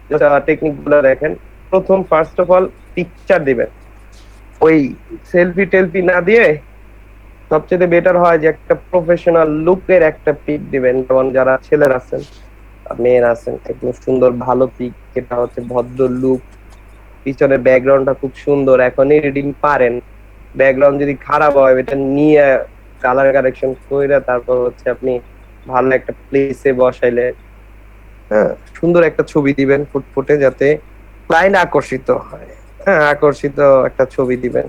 যেটা টেকনিক গুলো দেখেন। প্রথম ফার্স্ট অফ অল পিকচার দিবেন, ওই সেলফি টেলফি না দিয়ে সবচেয়ে বেটার হয় যে একটা প্রফেশনাল লুকের একটা পিক দিবেন, যেমন যারা ছেলেরা আছেন মেয়েরা আছেন একদম সুন্দর ভালো পিক, যেটা হচ্ছে ভদ্র লুক, পিছনের ব্যাকগ্রাউন্ডটা খুব সুন্দর, এখন এডিটিং পারেন, ব্যাকগ্রাউন্ড যদি খারাপ হয় এটা নিয়ে কালার কারেকশন করে তারপর হচ্ছে আপনি ভালো একটা প্লেসে বসাইলে হ্যাঁ সুন্দর একটা ছবি দিবেন ফুটফুটে, যাতে ক্লায়েন্ট আকর্ষিত হয়। হ্যাঁ আকর্ষিত একটা ছবি দিবেন,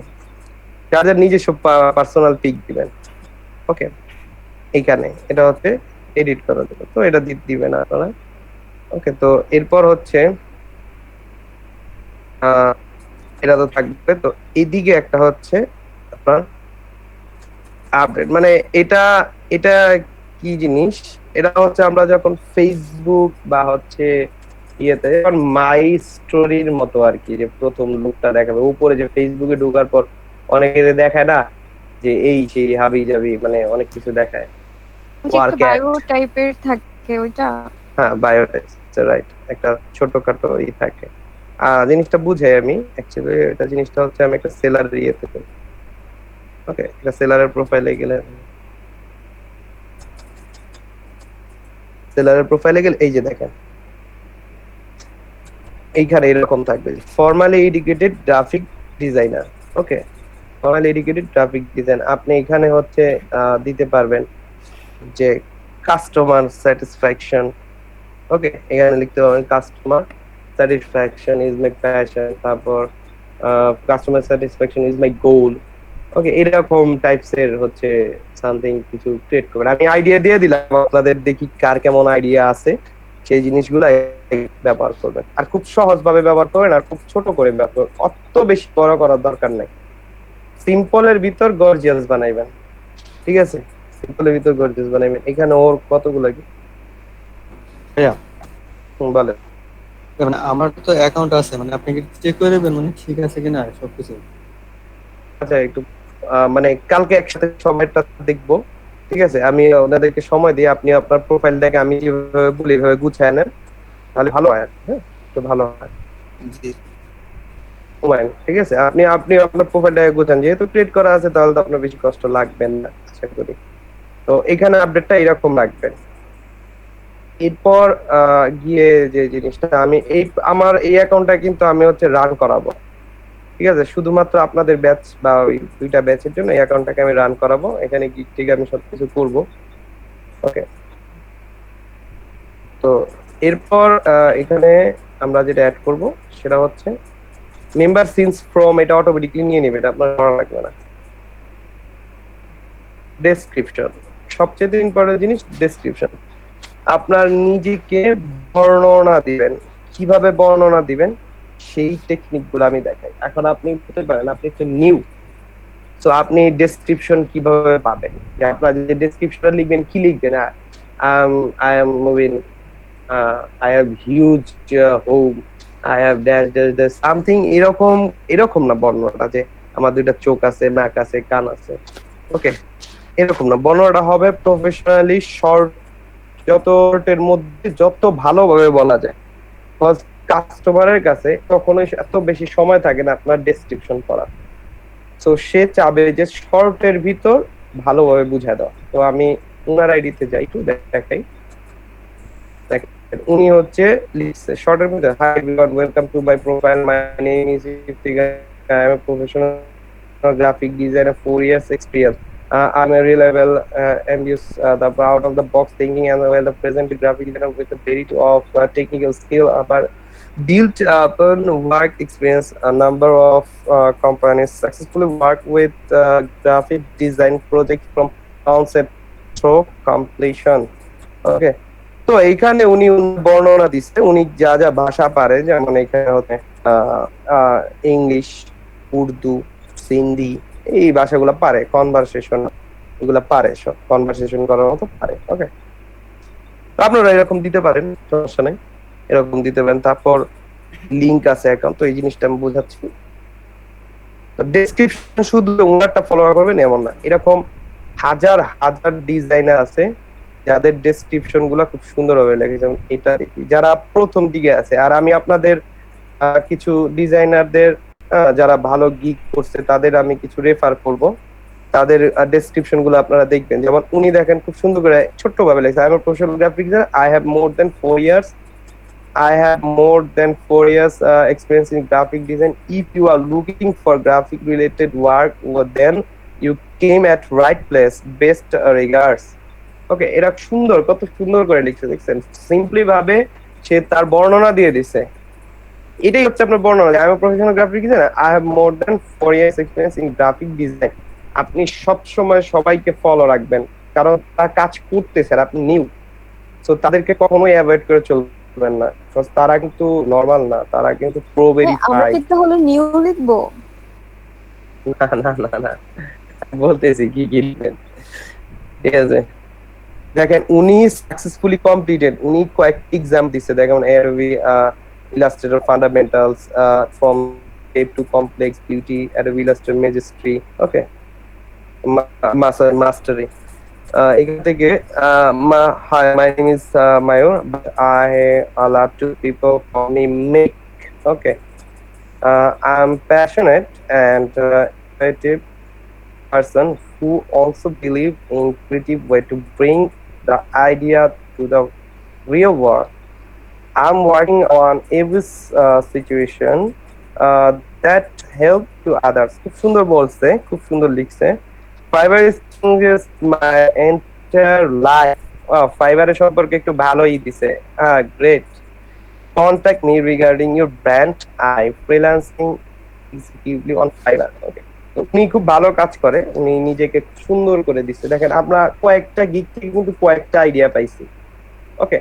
যাদের নিজস্ব পার্সোনাল পিক দিবেন। ওকে, এইখানে এটা হচ্ছে এডিট করার জন্য, তো এটা দিবেন আপনারা। ওকে, তো এরপর হচ্ছে এটা তো থাকবে। তো এদিকে একটা হচ্ছে আপনার আপডেট, মানে এটা এটা কি জিনিস, এটা হচ্ছে আমরা যখন ফেসবুক বা হচ্ছে ইয়েতে মাই স্টোরির মতো আর কি, যে প্রথম লুকটা দেখাবে উপরে, যে ফেসবুকে ঢোকার পর অনেকে দেখায় না যে এই সেই হাবি জাবি, মানে অনেক কিছু দেখায়, বায়ো টাইপের থাকে ওইটা। হ্যাঁ বায়োটেক্স, রাইট, একটা ছোটখাটো ই থাকে। জিনিসটা বুঝাই আমি অ্যাকচুয়ালি, এটা জিনিসটা হচ্ছে আমি একটা সেলার ইয়েতে করি। ওকে, এটা সেলারের প্রোফাইলে গেলে, সেলারের প্রোফাইলে গেলে এই যে দেখেন এইখানে এরকম থাকবে, ফর্মালি এডুকেটেড গ্রাফিক ডিজাইনার। ওকে, ফর্মালি এডুকেটেড গ্রাফিক ডিজাইন, আপনি এখানে হচ্ছে দিতে পারবেন যে কাস্টমার স্যাটিসফ্যাকশন। ওকে, এখানে লিখতে পারবেন customer satisfaction is my passion, তারপর কাস্টমার স্যাটিসফ্যাকশন ইজ মাই গোল। ওকে, এরকম টাইপস এর হচ্ছে সামথিং কিছু ক্রিয়েট করবেন। আমি আইডিয়া দিয়ে দিলাম আপনাদের, দেখি কার কেমন আইডিয়া আছে, সেই জিনিসগুলো ব্যবহার করবেন। আর খুব সহজ ভাবে ব্যবহার করবেন, আর খুব ছোট করে ব্যবহার করবেন, অত বেশি বড় করার দরকার নাই। সিম্পলের ভিতর গর্জিয়াস বানাইবেন, ঠিক আছে? সিম্পলের ভিতর গর্জিয়াস বানাইবেন। এখানে ওর কতগুলো কি ভাইয়া বলে, মানে আমার তো অ্যাকাউন্ট আছে, মানে আপনি কি চেক করে দেবেন মানে ঠিক আছে কিনা সবকিছু? আচ্ছা একটু মানে কালকে একসাথে সময়টা দেখবো, ঠিক আছে? আমি ওনাদেরকে সময় দিয়ে আপনি আপনার প্রোফাইল দেখে আমি যেভাবে বলি এভাবে গুছায় নেন, তাহলে ভালো হয়। হ্যাঁ, তো ভালো হয়, জি ঠিক আছে? আপনি আপনি আপনার প্রোফাইলটা গোছান, যেহেতু ক্রিয়েট করা আছে তাহলে তো আপনার বেশি কষ্ট লাগবে না আশা করি। তো এখানে আপডেটটা এরকম রাখবেন। এরপর গিয়ে যে জিনিসটা আমি আমার এই অ্যাকাউন্টটা কিন্তু আমি হচ্ছে রান করাবো, ঠিক আছে? শুধুমাত্র আপনাদের ব্যাচ বা ওই দুইটা ব্যাচের জন্য এই অ্যাকাউন্টটাকে আমি রান করাবো। এখানে গিয়ে ঠিক আমি সবকিছু করবো। ওকে, তো এরপর এখানে আমরা যেটা অ্যাড করব সেটা হচ্ছে মেম্বার সিন্স ফ্রম, এটা অটোমেটিকলি নিয়ে নেবে, এটা আপনার করা লাগবে না। ডেসক্রিপশন, সবচেয়ে ইম্পর্টেন্ট জিনিস ডেসক্রিপশন। আপনার নিজেকে বর্ণনা দিবেন, কিভাবে বর্ণনা দিবেন সেই টেকনিক গুলো আমি দেখাই। এখন আপনি বলতে পারেন আপনি একটু নিউ, তো আপনি ডেসক্রিপশন কিভাবে পাবেন, যে আপনার যে ডেসক্রিপশন লিখবেন কি লিখবেন? I am moving, I have huge home, I have dash something, এরকম না বর্ণনাটা, যে আমার দুইটা চোখ আছে, নাক আছে, কান আছে। ওকে, এরকম না, বর্ণনাটা হবে প্রফেশনালি শর্ট, যতটের মধ্যে যত ভালোভাবে বলা যায়। কাস্টমারের কাছে কখনোই এত বেশি সময় থাকে না আপনার ডেসক্রিপশন করা, তো সে চাবে যে শর্টের ভিতর ভালোভাবে বুঝায় দেওয়া। তো আমি উনার আইডিতে যাই, একটু দেখাই। উনি হচ্ছে লিখছে শর্টের মধ্যে, hi everyone, welcome to my profile, my name is Iftikhar, I M a professional graphic designer, 4 years experience. I'm a reliable, ambitious, the out of the box thinking, and well, the present graphic designer with a very of technical skill, but built upon work experience. A number of companies successfully work with graphic design projects from concept through completion. Okay. তো এইখানে উনি বর্ণনা দিচ্ছে, উনি যা যা ভাষা পারে, যেমন এখানে হচ্ছে ইংলিশ, উর্দু, সিন্ধি, এই ভাষাগুলো পারে, কনভারসেশন এগুলো পারে, সব কনভারসেশন করার মতো পারে। ওকে, আপনারা এরকম দিতে পারেন, সমস্যা নেই, এরকম দিতে পারেন। তারপর লিংক আছে অ্যাকাউন্ট, তো এই জিনিসটা আমি বোঝাচ্ছি। তো ডেসক্রিপশন শুধু ওনারটা ফলো করবেন এমন না, এরকম হাজার হাজার ডিজাইনার আছে যাদের ডেসক্রিপশন গুলা খুব সুন্দর ভাবে লেখে, যেমন এটা দেখি যারা প্রথম দিকে আছে। আর আমি আপনাদের কিছু ডিজাইনারদের যারা ভালো গিগ করছে তাদের আমি কিছু রেফার করব, তাদের ডেসক্রিপশন গুলো আপনারা দেখবেন। যেমন উনি দেখেন খুব সুন্দর করে ছোট্ট ভাবে লেখছে, I am professional graphic designer, I have more than 4 years experience in graphic design. If you are looking for graphic related work, well, then you came at right place. Best regards. ওকে, এরা সুন্দর, কত সুন্দর করে লিখছে দেখছেন, simply ভাবে সে তার বর্ণনা দিয়ে দিছে। এটাই হচ্ছে আপনার বর্ণনা, I am professional graphic designer, I have more than 4 years experience in graphic design. আপনি সব সময় সবাইকে ফলো রাখবেন, কারণ তারা কাজ করতেছে আর আপনি নিউ, সো তাদেরকে কখনোই অ্যাভয়েড করে চলবেন না, কারণ তারা কিন্তু নরমাল না, তারা কিন্তু প্রো আমরা ভেরিফাই। কি তাহলে নিউ লিখবো? না না না না, বলতেছি কি কি লিখবেন, ঠিক আছে। দেখেন উনি সাকসেসফুলি কমপ্লিটেড, উনি কয়েকটি এক্সাম দিচ্ছে, দেখেন Adobe Illustrator Fundamentals, from Shape to Complex Beauty, Adobe Illustrator Mastery, okay, Mastery. এখান থেকে hi, my name is Mayur, but I a lot of people call me Mick, okay. I'm passionate and creative person who also believe in creative way to bring the idea to the real world. I'm working on every situation that help to others. খুব সুন্দর বলছে, খুব সুন্দর লিখছে। Fiverr is my entire life. Fiverr এর সম্পর্কে একটু ভালোই দিছে। Great. Contact me regarding your brand. I freelancing exclusively on Fiverr. Okay. উনি খুব ভালো কাজ করে, উনি নিজেকে সুন্দর করে দিচ্ছে। দেখেন আমরা কয়েকটা গিগ থেকে কিন্তু কয়েকটা আইডিয়া পাইছি, ওকে।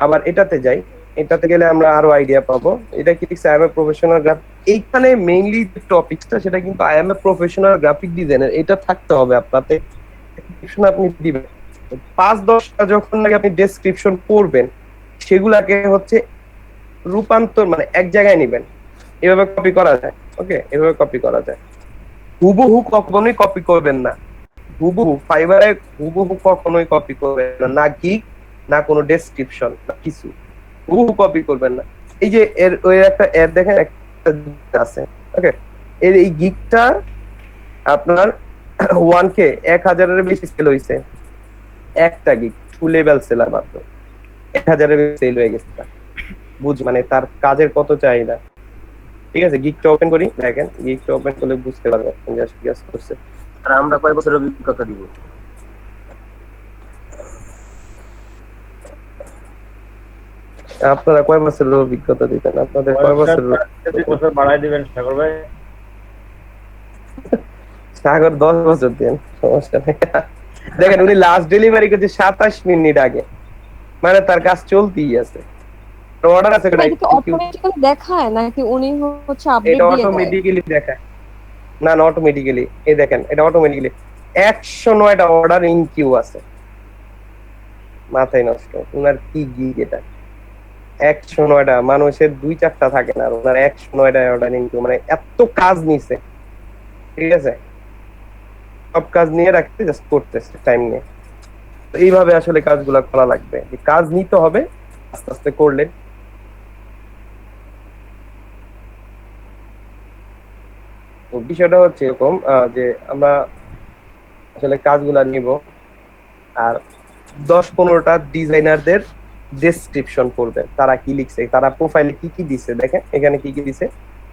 আবার এটাতে যাই, এটাতে গেলে আমরা আরো আইডিয়া পাবো। এটা কি লিখছে, I M a professional graphic, এইখানে মেইনলি যে টপিকটা সেটা কিন্তু I M a professional graphic designer, এটা থাকতে হবে আপনাতে। ডেসক্রিপশন আপনি দিবেন 5-10টা, যখন নাকি আপনি ডেসক্রিপশন করবেন সেগুলাকে হচ্ছে রূপান্তর, মানে এক জায়গায় নেবেন, এভাবে কপি করা যায়, ওকে, এভাবে কপি করা যায়। হুবহু কখনোই কপি করবেন না, হুবহু ফাইবারে হুবহু কখনোই কপি করবেন না, না গিগ না কোনো ডেসক্রিপশন না কিছু, হুবহু কপি করবেন না। এই যে এর ওই একটা এর দেখেন একটা আছে, ওকে, এর এই গিগটা আপনার 1K 1000-এর বেশি সেল হইছে, একটা গিগ 2 লেভেল সেলার মাত্র 1000-এর বেশি সেল হয়ে গেছে। বুঝ মানে তার কাজের কত চাহিদা, ঠিক আছে। গিগটা ওপেন করি, দেখেন গিগটা ওপেন করলে বুঝতে পারবেন জাস্ট গেস করছে। আর আমরা কয় বছর অভিজ্ঞতা দিব? আপনারা কয় বছরের অভিজ্ঞতা দিতেন? আপনাদের কয় বছর? 2 বছর বাড়াই দিবেন সাগর ভাই। সাগর 10 বছর দেন, সমস্যা নেই। দেখেন উনি লাস্ট ডেলিভারি করছে 27 মিনিট আগে, মানে তার কাজ চলতেই আছে। অর্ডার আছে এটা কি অটোমেটিক্যালি দেখায় নাকি উনি হচ্ছে আপডেট এটা দিয়ে দেয়? অটোমেটিক্যালি দেখায়, না না অটোমেটিক্যালি, এই দেখেন এটা অটোমেটিক্যালি 109টা অর্ডার ইন কিউ আছে। মাথায় নষ্ট, উনার কি গিগ এটা, 109টা, মানুষের 2-4টা থাকে না, ওনার 109টা অর্ডার ইন কিউ, মানে এত কাজ নিছে, ঠিক আছে। সব কাজ নিয়ে রাখতে জাস্ট করতেছে টাইম নিয়ে। তো এইভাবে আসলে কাজগুলো করা লাগবে, কাজ নিতে হবে, আস্তে আস্তে করলে। তো বিষয়টা হচ্ছে এরকম যে আমরা আসলে কাজগুলা নিব আর 10-15টা ডিজাইনারদের ডেসক্রিপশন পড়বেন, তারা কি লিখছে, তারা প্রোফাইলে কি কি দিছে। দেখেন এখানে কি কি দিছে,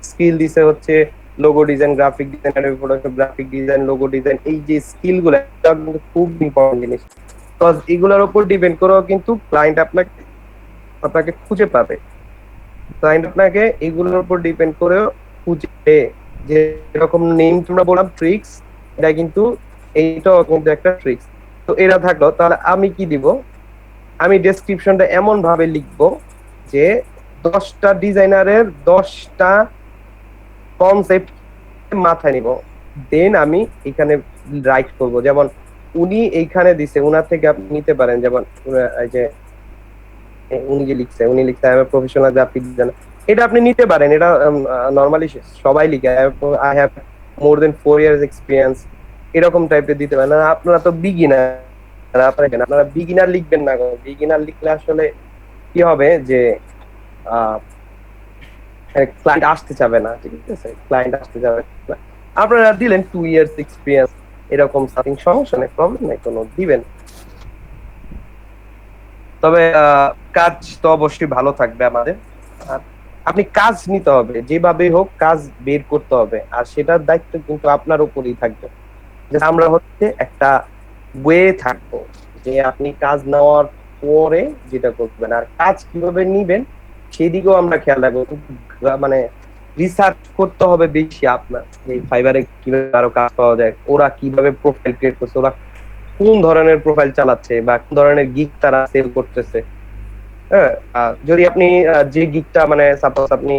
স্কিল দিছে হচ্ছে logo design, graphic design, Photoshop graphic design, logo design. এই যে স্কিল গুলো কিন্তু খুব ইম্পর্টেন্ট জিনিস, তো এগুলোর উপর ডিপেন্ড করেও কিন্তু ক্লায়েন্ট আপনাকে খুঁজে পাবে। ক্লায়েন্ট আপনাকে এগুলোর উপর ডিপেন্ড করেও খুঁজে, যে এরকম নেম তোমরা বললাম ট্রিক্স, এটা কিন্তু এইটাও কিন্তু একটা ট্রিক্স। তো এরা থাকলো, তাহলে আমি কি দিব, আমি ডেসক্রিপশনটা এমন ভাবে লিখবো যে 10টা ডিজাইনারের 10টা কনসেপ্ট মাথায় নিব, দেন আমি এখানে রাইট করব। যেমন উনি এইখানে দিছে, উনার থেকে আপনি নিতে পারেন। যেমন এই যে উনি যে লিখছে, উনি লিখছে আমি প্রফেশনাল গ্রাফিক ডিজাইনার, এটা আপনি নিতে পারেন। এটা নরমালি সবাই লিখে, I have more than 4 years experience, এরকম টাইপের দিতে পারেন। আপনারা তো বিগিনার, আপনারা বিগিনার লিখবেন না। বিগিনার লিখলে আসলে কি হবে যে ক্লায়েন্ট আসতে চাবে না, ঠিক আছে, ক্লায়েন্ট আসতে যাবে না। আপনারা দিলেন 2 ইয়ার্স এক্সপিরিয়েন্স এরকম সামথিং, সমস্যা নেই, প্রবলেম নেই কোনো, দিবেন। তবে কাজ তো অবশ্যই ভালো থাকবে আমাদের। আর আপনি কাজ নিতে হবে, যেভাবে হোক কাজ বের করতে হবে, আর সেটার দায়িত্ব কিন্তু আপনার উপরেই থাকবে। যে আমরা হচ্ছে একটা ওয়ে থাকবো যে আপনি কাজ নেওয়ার পরে যেটা করবেন, আর কাজ কিভাবে নিবেন সেদিকেও আমরা খেয়াল রাখবো। মানে রিসার্চ করতে হবে বেশি আপনার, এই ফাইবারে কিভাবে আরো কাজ পাওয়া যায়, ওরা কিভাবে প্রোফাইল ক্রিয়েট করছে, ওরা কোন ধরনের প্রোফাইল চালাচ্ছে বা কোন ধরনের গিগ তারা সেল করতেছে। হ্যাঁ, যদি আপনি যে গিগটা মানে সাপোজ আপনি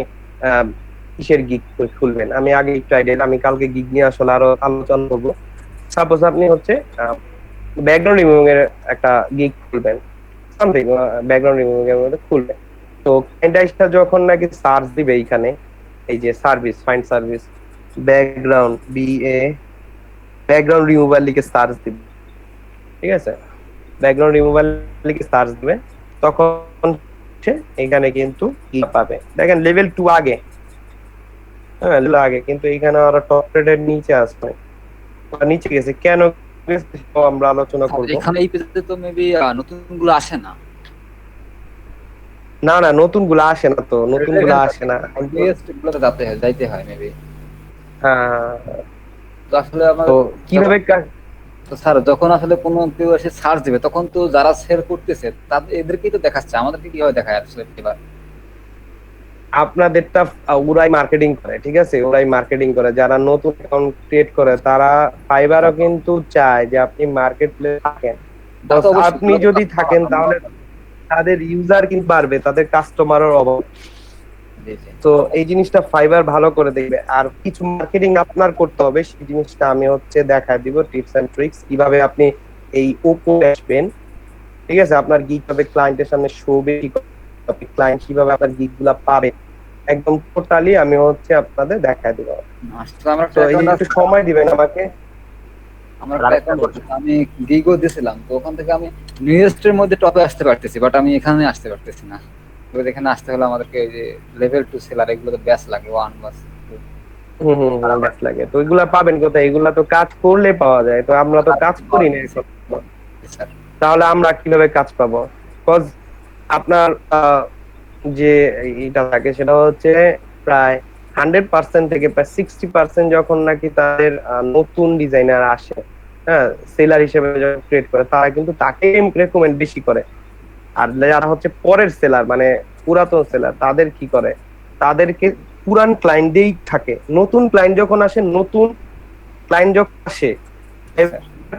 কিসের গিগ খুলবেন, আমি আগে একটু আইডিয়া, আমি কালকে গিগ নিয়ে আসলে আরো আলোচনা করবো। সাপোজ আপনি হচ্ছে ব্যাকগ্রাউন্ড রিমুভিং এর একটা গিগ খুলবেন, সামথিং ব্যাকগ্রাউন্ড রিমুভিং এর মধ্যে খুলবেন। তো ক্লায়েন্টটা যখন নাকি সার্চ দিবে এইখানে, এই যে service, find service background background remover লিখে সার্চ দিবে, ঠিক আছে, ব্যাকগ্রাউন্ড রিমুভার লিখে সার্চ দিবে, তখন এখানে কিন্তু কি পাবে দেখেন, লেভেল 2 আগে, হ্যাঁ লেভেল আগে, কিন্তু এখানে ওরা টপ রেটের নিচে আসবে, নিচে গেছে কেন আমরা আলোচনা করব। এখানে এই পেজে তো মেবি নতুনগুলো আসে না। না না, নতুনগুলো আসে না, তো নতুনগুলো আসে না, গুলোতে যাইতে হয় মেবি। হ্যাঁ, তো আসলে আমার তো কিভাবে তো স্যার যখন আসলে কোনো কেউ এসে সার্চ দিবে তখন তো যারা সেল করতেছে তাদের এদেরকেই তো দেখাচ্ছে, আমাদেরকে কিভাবে দেখায় আসলে এবার? আপনাদেরটা ওরাই মার্কেটিং করে, ঠিক আছে, ওরাই মার্কেটিং করে, যারা নতুন অ্যাকাউন্ট ক্রিয়েট করে তারা ফাইবারও কিন্তু চায় যে আপনি মার্কেট প্লেসে থাকেন। আপনি যদি থাকেন তাহলে তাদের ইউজার কিন্তু বাড়বে, তাদের কাস্টমারের অভাব। তো এই জিনিসটা ফাইবার ভালো করে দেখবে, আর কিছু মার্কেটিং আপনার করতে হবে, সেই জিনিসটা আমি হচ্ছে দেখায় দিব, টিপস এন্ড ট্রিক্স কিভাবে আপনি এই ওপো আসবেন, ঠিক আছে, আপনার গিগ কিভাবে ক্লায়েন্টের সামনে শোবে, ক্লায়েন্ট কিভাবে আপনার গিগ গুলা পাবে, একদম টোটালি আমি হচ্ছে আপনাদের দেখায় দিব। তো এই একটু সময় দিবেন আমাকে। আমি গিগও দিছিলাম, তো ওখান থেকে আমি নিউজেস্ট এর মধ্যে টপে আসতে পারতেছি, বাট আমি এখানে আসতে পারতেছি না। তো এখানে আসতে হলে আমাদেরকে এই যে লেভেল 2 সেলার এগুলোতে ব্যাচ লাগে, 1 বাস ব্যাচ লাগে, তো এগুলা পাবেন কোথায়? এগুলা তো কাজ করলে পাওয়া যায়, তো আমরা তো কাজ করি না এখন, তাহলে আমরা কিভাবে কাজ পাবো? কজ আপনার যে এটা থাকে সেটা হচ্ছে প্রায় 100% থেকে প্রায় 60% যখন নাকি তাদের নতুন ডিজাইনার আসে, হ্যাঁ, সেলার হিসেবে যখন ক্রিয়েট করে, তারা কিন্তু তাকে রেকমেন্ড বেশি করে। আর যারা হচ্ছে পরের সেলার মানে পুরাতন সেলার, তাদের কি করে, তাদেরকে পুরান ক্লায়েন্ট দিয়েই থাকে। নতুন ক্লায়েন্ট যখন আসে, নতুন ক্লায়েন্ট যখন আসে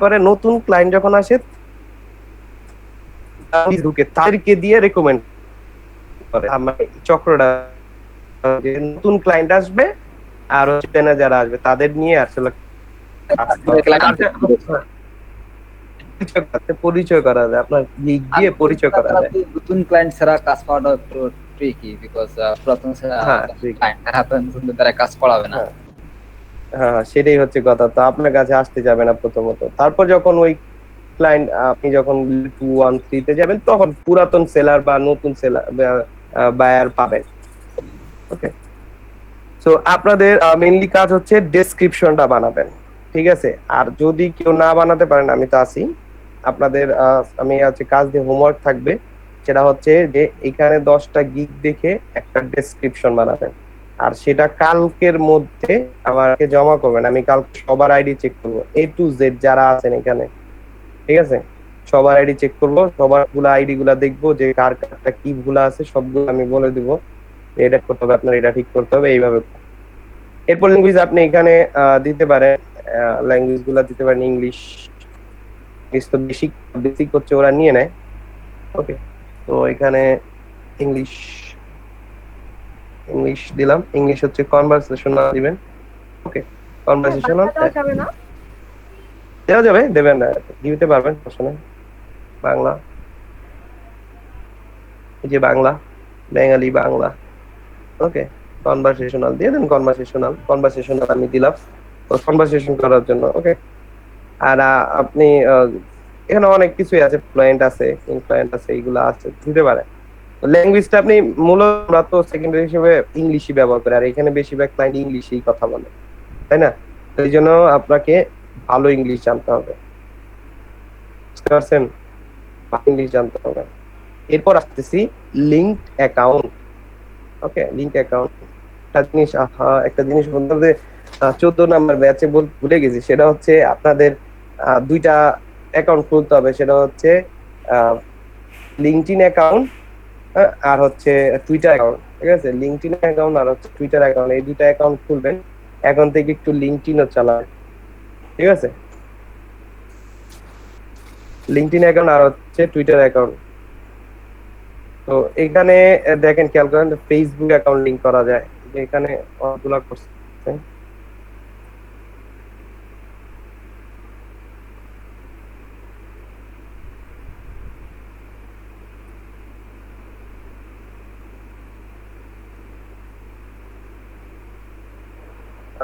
করে, নতুন ক্লায়েন্ট যখন আসে ঢুকে তাদেরকে দিয়ে রেকমেন্ড করে। আমার চক্রটা নতুন ক্লায়েন্ট আসবে আর হচ্ছে যারা আসবে তাদের নিয়ে আসলে পরিচয় করা যায়, আপনার গিগ দিয়ে পরিচয় করা যায়। নতুন ক্লায়েন্ট ছাড়া কাজ পাওয়াটা একটু ট্রিকি, বিকজ পুরাতন ক্লায়েন্ট তারা কাজ করাবে না। হ্যাঁ, সেটাই হচ্ছে কথা। তো আপনার কাছে আসতে যাবে না প্রথমত, তারপর যখন ওই ক্লায়েন্ট আপনি যখন 2, 1, 3 তে যাবেন, তখন পুরাতন সেলার বা নতুন সেলার বায়ার পাবেন। ওকে, সো আপনাদের মেইনলি কাজ হচ্ছে ডেসক্রিপশনটা বানাবেন, ঠিক আছে। আর যদি কেউ না বানাতে পারেন, আমি তো আছি আপনাদের, আমি হচ্ছে কাজ দিয়ে হোমওয়ার্ক থাকবে, সেটা হচ্ছে যে এখানে 10টা গিগ দেখে একটা ডেসক্রিপশন বানাবেন, আর সেটা কালকের মধ্যে আমাকে জমা করবেন। আমি কালকে সবার আইডি চেক করবো, A to Z যারা আছেন এখানে, ঠিক আছে, সবার আইডি চেক করবো, সবার গুলা আইডি গুলা দেখবো, যে কার কারটা কি ভুল আছে সবগুলো আমি বলে দিব, এটা করতে হবে আপনার, এটা ঠিক করতে হবে, এইভাবে। এরপর ল্যাঙ্গুয়েজ আপনি এখানে দিতে পারেন, ল্যাঙ্গুয়েজ গুলা দিতে পারেন ইংলিশ তো বেসিক হচ্ছে ওরা নিয়ে নেয়। ওকে, তো এখানে ইংলিশ দিলাম, ইংলিশ হচ্ছে কনভারসেশনাল দিবেন। ওকে, কনভারসেশনাল দেওয়া যাবে, দেবেন না দিতে পারবেন, প্রশ্ন নেই। বাংলা, এই যে বাংলা, বেঙ্গলি বাংলা। ওকে, কনভারসেশনাল দিয়ে দেন, কনভারসেশনাল আমি দিলাম কনভারসেশন করার জন্য। ওকে, আর আপনি এখানে অনেক কিছুই আছে, ফ্লুয়েন্ট আছে, ইনফ্লুয়েন্ট আছে, এইগুলা আছে, দিতে পারে। ল্যাঙ্গুয়েজটা আপনি মূলত আমরা তো সেকেন্ডারি হিসেবে ইংলিশই ব্যবহার করি, আর এখানে বেশিরভাগ ক্লায়েন্ট ইংলিশেই কথা বলে, তাই না? তো এই জন্য আপনাকে ভালো ইংলিশ জানতে হবে, বুঝতে পারছেন? ভালো ইংলিশ জানতে হবে। এরপর আসতেছি লিঙ্কড অ্যাকাউন্ট। ওকে, লিঙ্ক অ্যাকাউন্ট একটা জিনিস বলতে হবে, 14 নাম্বার ব্যাচে ভুলে গেছি, সেটা হচ্ছে আপনাদের দুইটা অ্যাকাউন্ট খুলতে হবে। সেটা হচ্ছে লিঙ্কডইন অ্যাকাউন্ট আর হচ্ছে টুইটার অ্যাকাউন্ট, ঠিক আছে? লিঙ্কডইন অ্যাকাউন্ট আর হচ্ছে টুইটার অ্যাকাউন্ট, এই দুইটা অ্যাকাউন্ট খুলবেন। এখন থেকে একটু লিঙ্কডইনও চালাবেন, ঠিক আছে? লিঙ্কডইন অ্যাকাউন্ট আর হচ্ছে টুইটার অ্যাকাউন্ট। তো এখানে দেখেন, খেয়াল করেন, ফেসবুক অ্যাকাউন্ট লিংক করা যায়, এখানে অনেকগুলো করছে।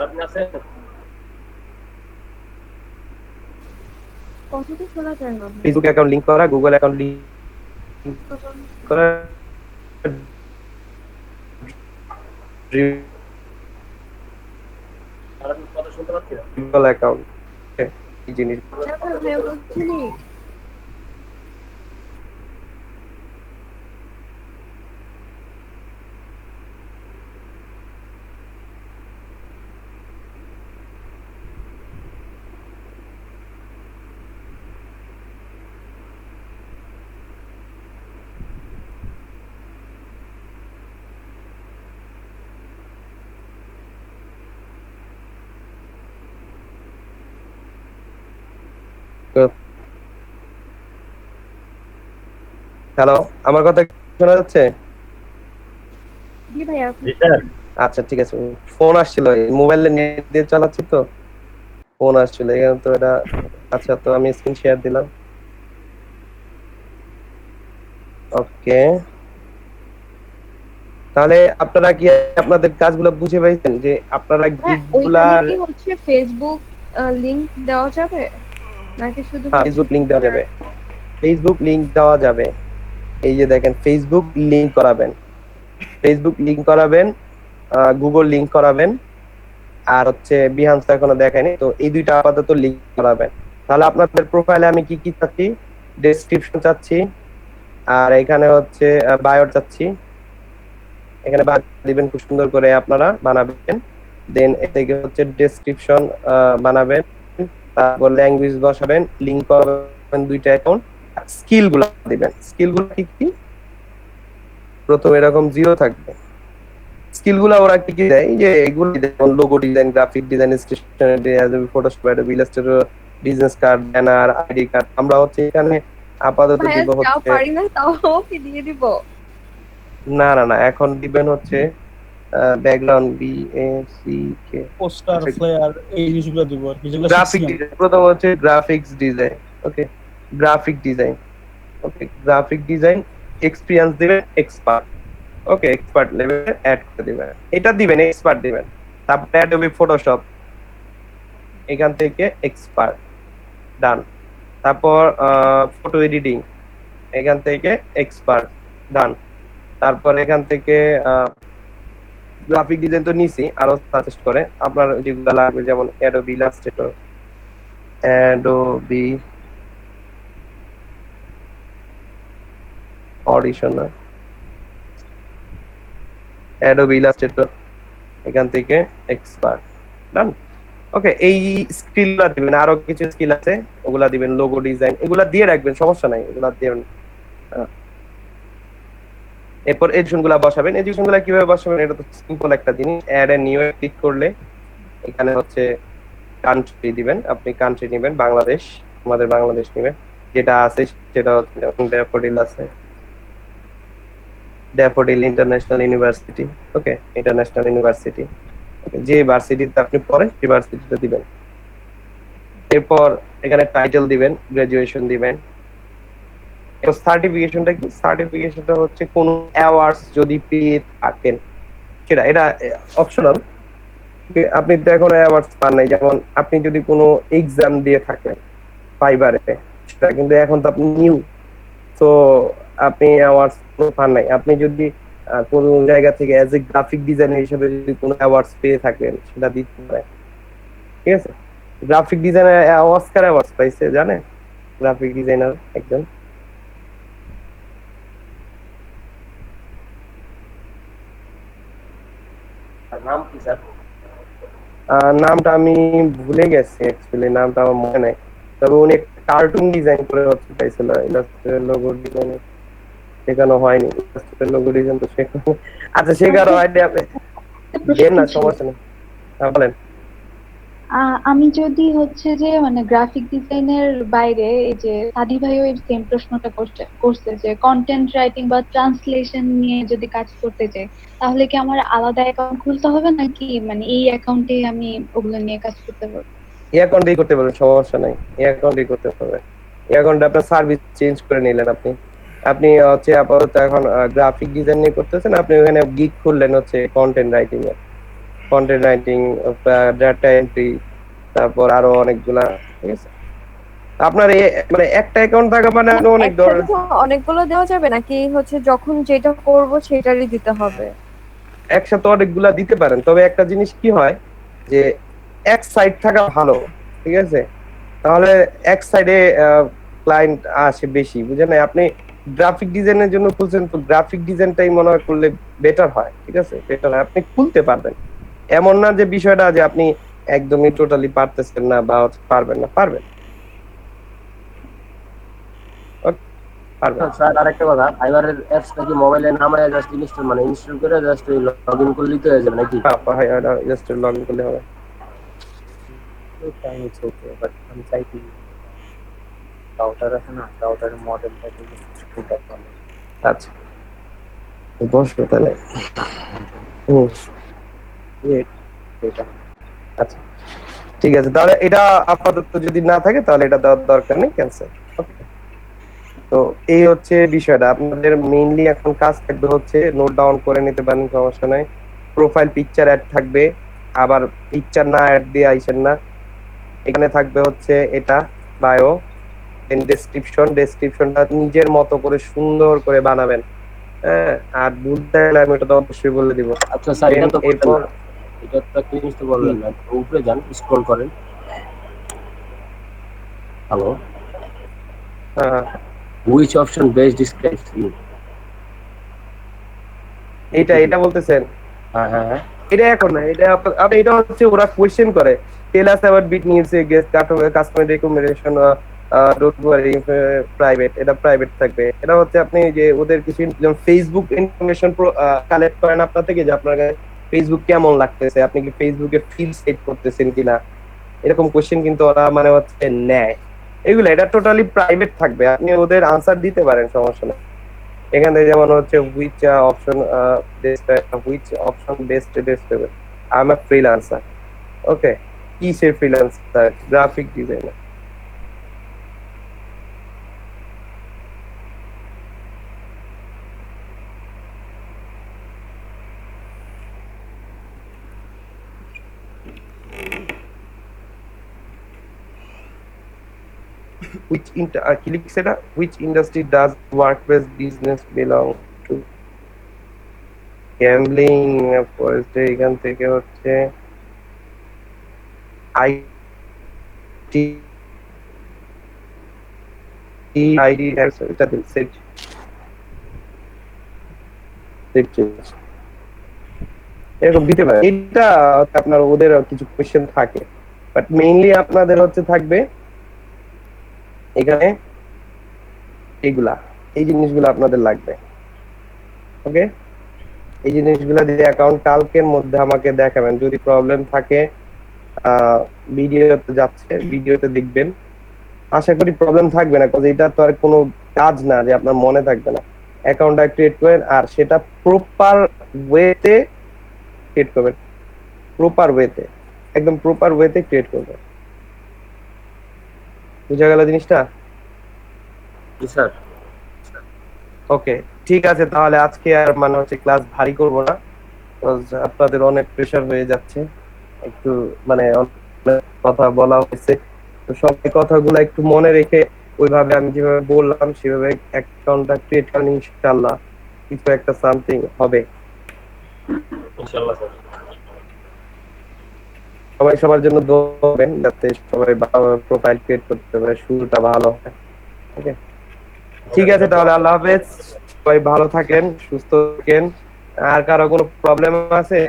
আপনি আছেন? কথাটা শোনা যায় না। ফেসবুক অ্যাকাউন্ট লিংক করা, গুগল অ্যাকাউন্ট লিংক করা, আর আপনি কথা শুনতে পাচ্ছেন? গুগল অ্যাকাউন্ট, এই জিনিস ভাইয়া বলছিলি হ্যালো, আমার কথা শোনা যাচ্ছে? জি ভাইয়া। জি স্যার। আচ্ছা, ঠিক আছে। ফোন আসছিল, মোবাইলে নেট দিয়ে চালাচ্ছি তো, ফোন আসছিল এখানে তো এটা। আচ্ছা, তো আমি স্ক্রিন শেয়ার দিলাম। ওকে, তাহলে আপনারা কি আপনাদের কাজগুলো বুঝে পাইছেন যে আপনারা গিগগুলা? ওইখানে কি হচ্ছে ফেসবুক লিংক দেওয়া যাবে নাকি শুধু ফেসবুক লিংক দেওয়া যাবে? ফেসবুক লিংক দেওয়া যাবে। এই যে দেখেন, ফেসবুক লিংক করাবেন, ফেসবুক লিংক করাবেন, গুগল লিংক করাবেন, আর হচ্ছে বিহান্স এখনো দেখায়নি, তো এই দুইটা আপাতত লিংক করাবেন। তাহলে আপনাদের প্রোফাইলে আমি কি কি চাচ্ছি? ডেসক্রিপশন চাচ্ছি, আর এখানে হচ্ছে বায়ো চাচ্ছি। এখানে দিবেন, খুব সুন্দর করে আপনারা বানাবেন। দেন এদিকে হচ্ছে ডেসক্রিপশন বানাবেন, তারপর ল্যাঙ্গুয়েজ বসাবেন, লিংক করবেন দুইটা অ্যাকাউন্ট, স্কিল গুলা দিবেন। স্কিল গুলা কি কি? প্রথম এরকম 0 থাকবে। স্কিল গুলা ওরা কি কি দেয়, যে এগুলো যেমন logo design, graphic design, stationery, Photoshop, Adobe Illustrator, business card, banner, ID card. আমরা হচ্ছে এখানে আপাতত দিব হচ্ছে, পারি না তাও কি দিয়ে দিব? না না না, এখন দিবেন হচ্ছে ব্যাকগ্রাউন্ড কে পোস্টার, ফ্লেয়ার, এই জিনিসগুলো দিব আর কি, যেগুলো গ্রাফিক ডিজাইন। প্রথম হচ্ছে গ্রাফিক্স ডিজাইন। ওকে, গ্রাফিক ডিজাইন। ওকে, গ্রাফিক ডিজাইন এক্সপেরিয়েন্স দিবেন এক্সপার্ট। ওকে, এক্সপার্ট লেভেলে অ্যাড করে দিবেন, এটা দিবেন এক্সপার্ট দিবেন। তারপর অ্যাডোবি ফটোশপ, এখান থেকে এক্সপার্ট, ডান। তারপর ফটো এডিটিং, এখান থেকে এক্সপার্ট, ডান। তারপর এখান থেকে গ্রাফিক ডিজাইন তো নিছি, আরো সাজেস্ট করে আপনার যেগুলো লাগবে, যেমন Adobe Illustrator, Adobe audition, Adobe Illustrator, এখান থেকে এক্সপার্ট, ডান। ওকে, এই স্কিলগুলো দিবেন। আরো কিছু স্কিল আছে, ওগুলা দিবেন। লোগো ডিজাইন, এগুলা দিয়ে রাখবেন, সমস্যা নাই, এগুলা দিবেন। এরপর এডিশন গুলা বসাবেন। এডিশন গুলা কিভাবে বসাবেন? এটা তো সিম্পল একটা জিনিস। অ্যাড এ নিউ ক্লিক করলে এখানে হচ্ছে কান্ট্রি দিবেন, আপনি কান্ট্রি নেবেন বাংলাদেশ, আমাদের বাংলাদেশ নেবেন। যেটা আছে সেটা হচ্ছে ড্যাফোডিল আছে, ড্যাফোডিল ইন্টারন্যাশনাল ইউনিভার্সিটি। ওকে, ইন্টারন্যাশনাল ইউনিভার্সিটি, যে ভার্সিটিতে আপনি পড়েন সেই ভার্সিটিতে দিবেন। এরপর এখানে টাইটেল দিবেন, গ্রাজুয়েশন দিবেন। সার্টিফিকেশনটা কি? সার্টিফিকেশনটা হচ্ছে কোন অ্যাওয়ার্ডস যদি পেয়ে থাকেন সেটা, এটা অপশনাল। আপনি তো এখন অ্যাওয়ার্ডস পান নাই, যেমন আপনি যদি কোনো এক্সাম দিয়ে থাকেন ফাইবারে, সেটা কিন্তু এখন তো আপনি নিউ, তো আপনি অ্যাওয়ার্ডস কোনো পান নাই। আপনি যদি কোনো জায়গা থেকে অ্যাজ এ গ্রাফিক ডিজাইনার হিসেবে যদি কোনো অ্যাওয়ার্ডস পেয়ে থাকেন সেটা দিতে পারেন, ঠিক আছে? গ্রাফিক ডিজাইনার অস্কার অ্যাওয়ার্ডস পাইছে, জানেন? গ্রাফিক ডিজাইনার একজন। নাম কি স্যার? নামটা আমি ভুলে গেছি, অ্যাকচুয়ালি নামটা আমার মনে নাই। তবে উনি কার্টুন ডিজাইন করে হচ্ছে পাইছিল, ইলাস্ট্রেটর লোগো ডিজাইন শেখানো হয়নি, ইলাস্ট্রেটর লোগো ডিজাইন তো শেখানো। আচ্ছা শেখানো হয়নি, আপনি দেন না, সমস্যা নেই। বলেন। আমি যদি হচ্ছে যে মানে গ্রাফিক ডিজাইনের বাইরে এই যে সাদি ভাইও এই সেম প্রশ্নটা করছে যে কন্টেন্ট রাইটিং বা ট্রান্সলেশন নিয়ে যদি কাজ করতে চাই, তাহলে কি আমার আলাদা অ্যাকাউন্ট খুলতে হবে নাকি মানে এই অ্যাকাউন্টে আমি ওগুলো নিয়ে কাজ করতে পারবো? এই অ্যাকাউন্টেই করতে পারবেন, সমস্যা নাই, এই অ্যাকাউন্টেই করতে পারবেন। এই অ্যাকাউন্টে আপনার সার্ভিস চেঞ্জ করে নিলেন আপনি। আপনি হচ্ছে আপাতত এখন গ্রাফিক ডিজাইন নিয়ে করতেছেন, আপনি ওখানে গিগ খুললেন হচ্ছে কন্টেন্ট রাইটিং এর, কন্টেন্ট রাইটিং, ডাটা এন্ট্রি, তারপর আরো অনেকগুলা, ঠিক আছে? আপনার মানে একটা অ্যাকাউন্ট থাকা মানে আপনি অনেক একসাথে তো অনেকগুলো দেওয়া যাবে নাকি হচ্ছে যখন যেটা করব সেটারই দিতে হবে? একসাথে অনেকগুলা দিতে পারেন, তবে একটা জিনিস কি হয় যে এক সাইড থাকা ভালো, ঠিক আছে? তাহলে এক সাইডে ক্লায়েন্ট আসে বেশি, বুঝেন? আপনি গ্রাফিক ডিজাইনের জন্য খুলছেন, তো গ্রাফিক ডিজাইনটাই মনে হয় করলে বেটার হয়, ঠিক আছে? বেটার হয়, আপনি খুলতে পারবেন। এমন না যে বিষয়টা যে আপনি একদমই টোটালি পারতেছেন না বা পারবেন না, পারবেন। স্যার আরেকটা কথা, ফাইবারের অ্যাপসটা কি মোবাইলে নামায় জাস্ট ইনস্টল মানে ইনস্টল করে জাস্ট লগইন করলেই তো হয়ে যাবে নাকি? জাস্ট লগ ইন করলে হবে। ওকে, বাট আমি চাই কি রাউটার আছে না, রাউটারের মডেলটাকে খুলতে পারবো। আচ্ছা বসবে তাহলে। এটা আচ্ছা ঠিক আছে, তাহলে এটা আপাতত যদি না থাকে তাহলে এটা দেওয়ার দরকার নেই, ক্যান্সেল। ওকে, তো এই হচ্ছে বিষয়টা। আপনাদের মেইনলি এখন কাজ থাকবে হচ্ছে, নোট ডাউন করে নিতে পারেন, সমস্যা নাই। প্রোফাইল পিকচার অ্যাড থাকবে, আবার পিকচার না অ্যাড দিয়ে আইসেন না। এখানে থাকবে হচ্ছে এটা বায়ো, দেন ডেসক্রিপশনটা নিজের মতো করে সুন্দর করে বানাবেন, হ্যাঁ? আর বুঝতে গেলে আমি এটা তো অবশ্যই বলে দিব। আচ্ছা স্যার, এটা তো এরপর এটা তো একটা জিনিস তো বললেন না, উপরে যান, স্ক্রল করেন। Hello, which option best describes you? এটা বলতেছেন? হ্যাঁ হ্যাঁ হ্যাঁ, এটা এখন না, এটা আপনি এটা হচ্ছে ওরা কোশ্চেন করে, tell us about bit news guest customer recommendation don't worry private, এটা প্রাইভেট থাকবে। এটা হচ্ছে আপনি যে ওদের কিছু যেমন ফেসবুক ইনফরমেশন কালেক্ট করেন আপনার থেকে, যে আপনার ফেসবুক কেমন লাগতেছে, আপনি কি ফেসবুকে ফিল সেট করতেছেন কিনা, এরকম কোশ্চেন কিন্তু ওরা মানে হচ্ছে নেয়। এগুলো এটা টোটালি প্রাইভেট থাকবে, আপনি ওদের আনসার দিতে পারেন, সমস্যা নেই। এখানে যেমন হচ্ছে which option best describe, I am a freelancer. Okay, কিসের ফ্রিল্যান্সার? Graphic designer. কি লিখছে এটা? which industry does work-based business belong to? Gambling, ফরেস্টে, এখান থেকে হচ্ছে আইটি আইডি, এটা দিন সেট এরকম দিতে পারে। এটা আপনার ওদের কিছু কোয়েশ্চেন থাকে, বাট মেইনলি আপনাদের হচ্ছে থাকবে এখানে এইগুলা, এই জিনিসগুলো আপনাদের লাগবে। ওকে, এই জিনিসগুলো দিয়ে অ্যাকাউন্ট কালকের মধ্যে আমাকে দেখাবেন। যদি প্রবলেম থাকে ভিডিওতে যাচ্ছে, ভিডিওতে দেখবেন। আশা করি প্রবলেম থাকবে না, কারণ এটা তো আর কোনো কাজ না যে আপনার মনে থাকবে না। অ্যাকাউন্টটা ক্রিয়েট করেন আর সেটা প্রপার ওয়েতে ক্রিয়েট করবেন, প্রপার ওয়েতে, একদম প্রপার ওয়েতে ক্রিয়েট করবেন। বুঝা গেল জিনিসটা? স্যার ওকে ঠিক আছে, তাহলে আজকে আর মানে হচ্ছে ক্লাস ভারী করব না, আপনাদের অনেক প্রেশার হয়ে যাচ্ছে, একটু মানে অনেক কথা বলা হয়েছে, তো সব কথাগুলো একটু মনে রেখে ওইভাবে আমি যেভাবে বললাম সেভাবে অ্যাকাউন্টটা ক্রিয়েট করেন, ইনশাআল্লাহ কিছু একটা সামথিং হবে। ইনশাআল্লাহ স্যার। সবাই সবার জন্য দোয়া করবেন যাতে সবাই ভালো প্রোফাইল ক্রিয়েট করতে পারে, শুরুটা ভালো হয়। ওকে, ঠিক আছে তাহলে আল্লাহ হাফেজ, সবাই ভালো থাকেন, সুস্থ থাকেন। আর কারো কোনো প্রবলেম আছে?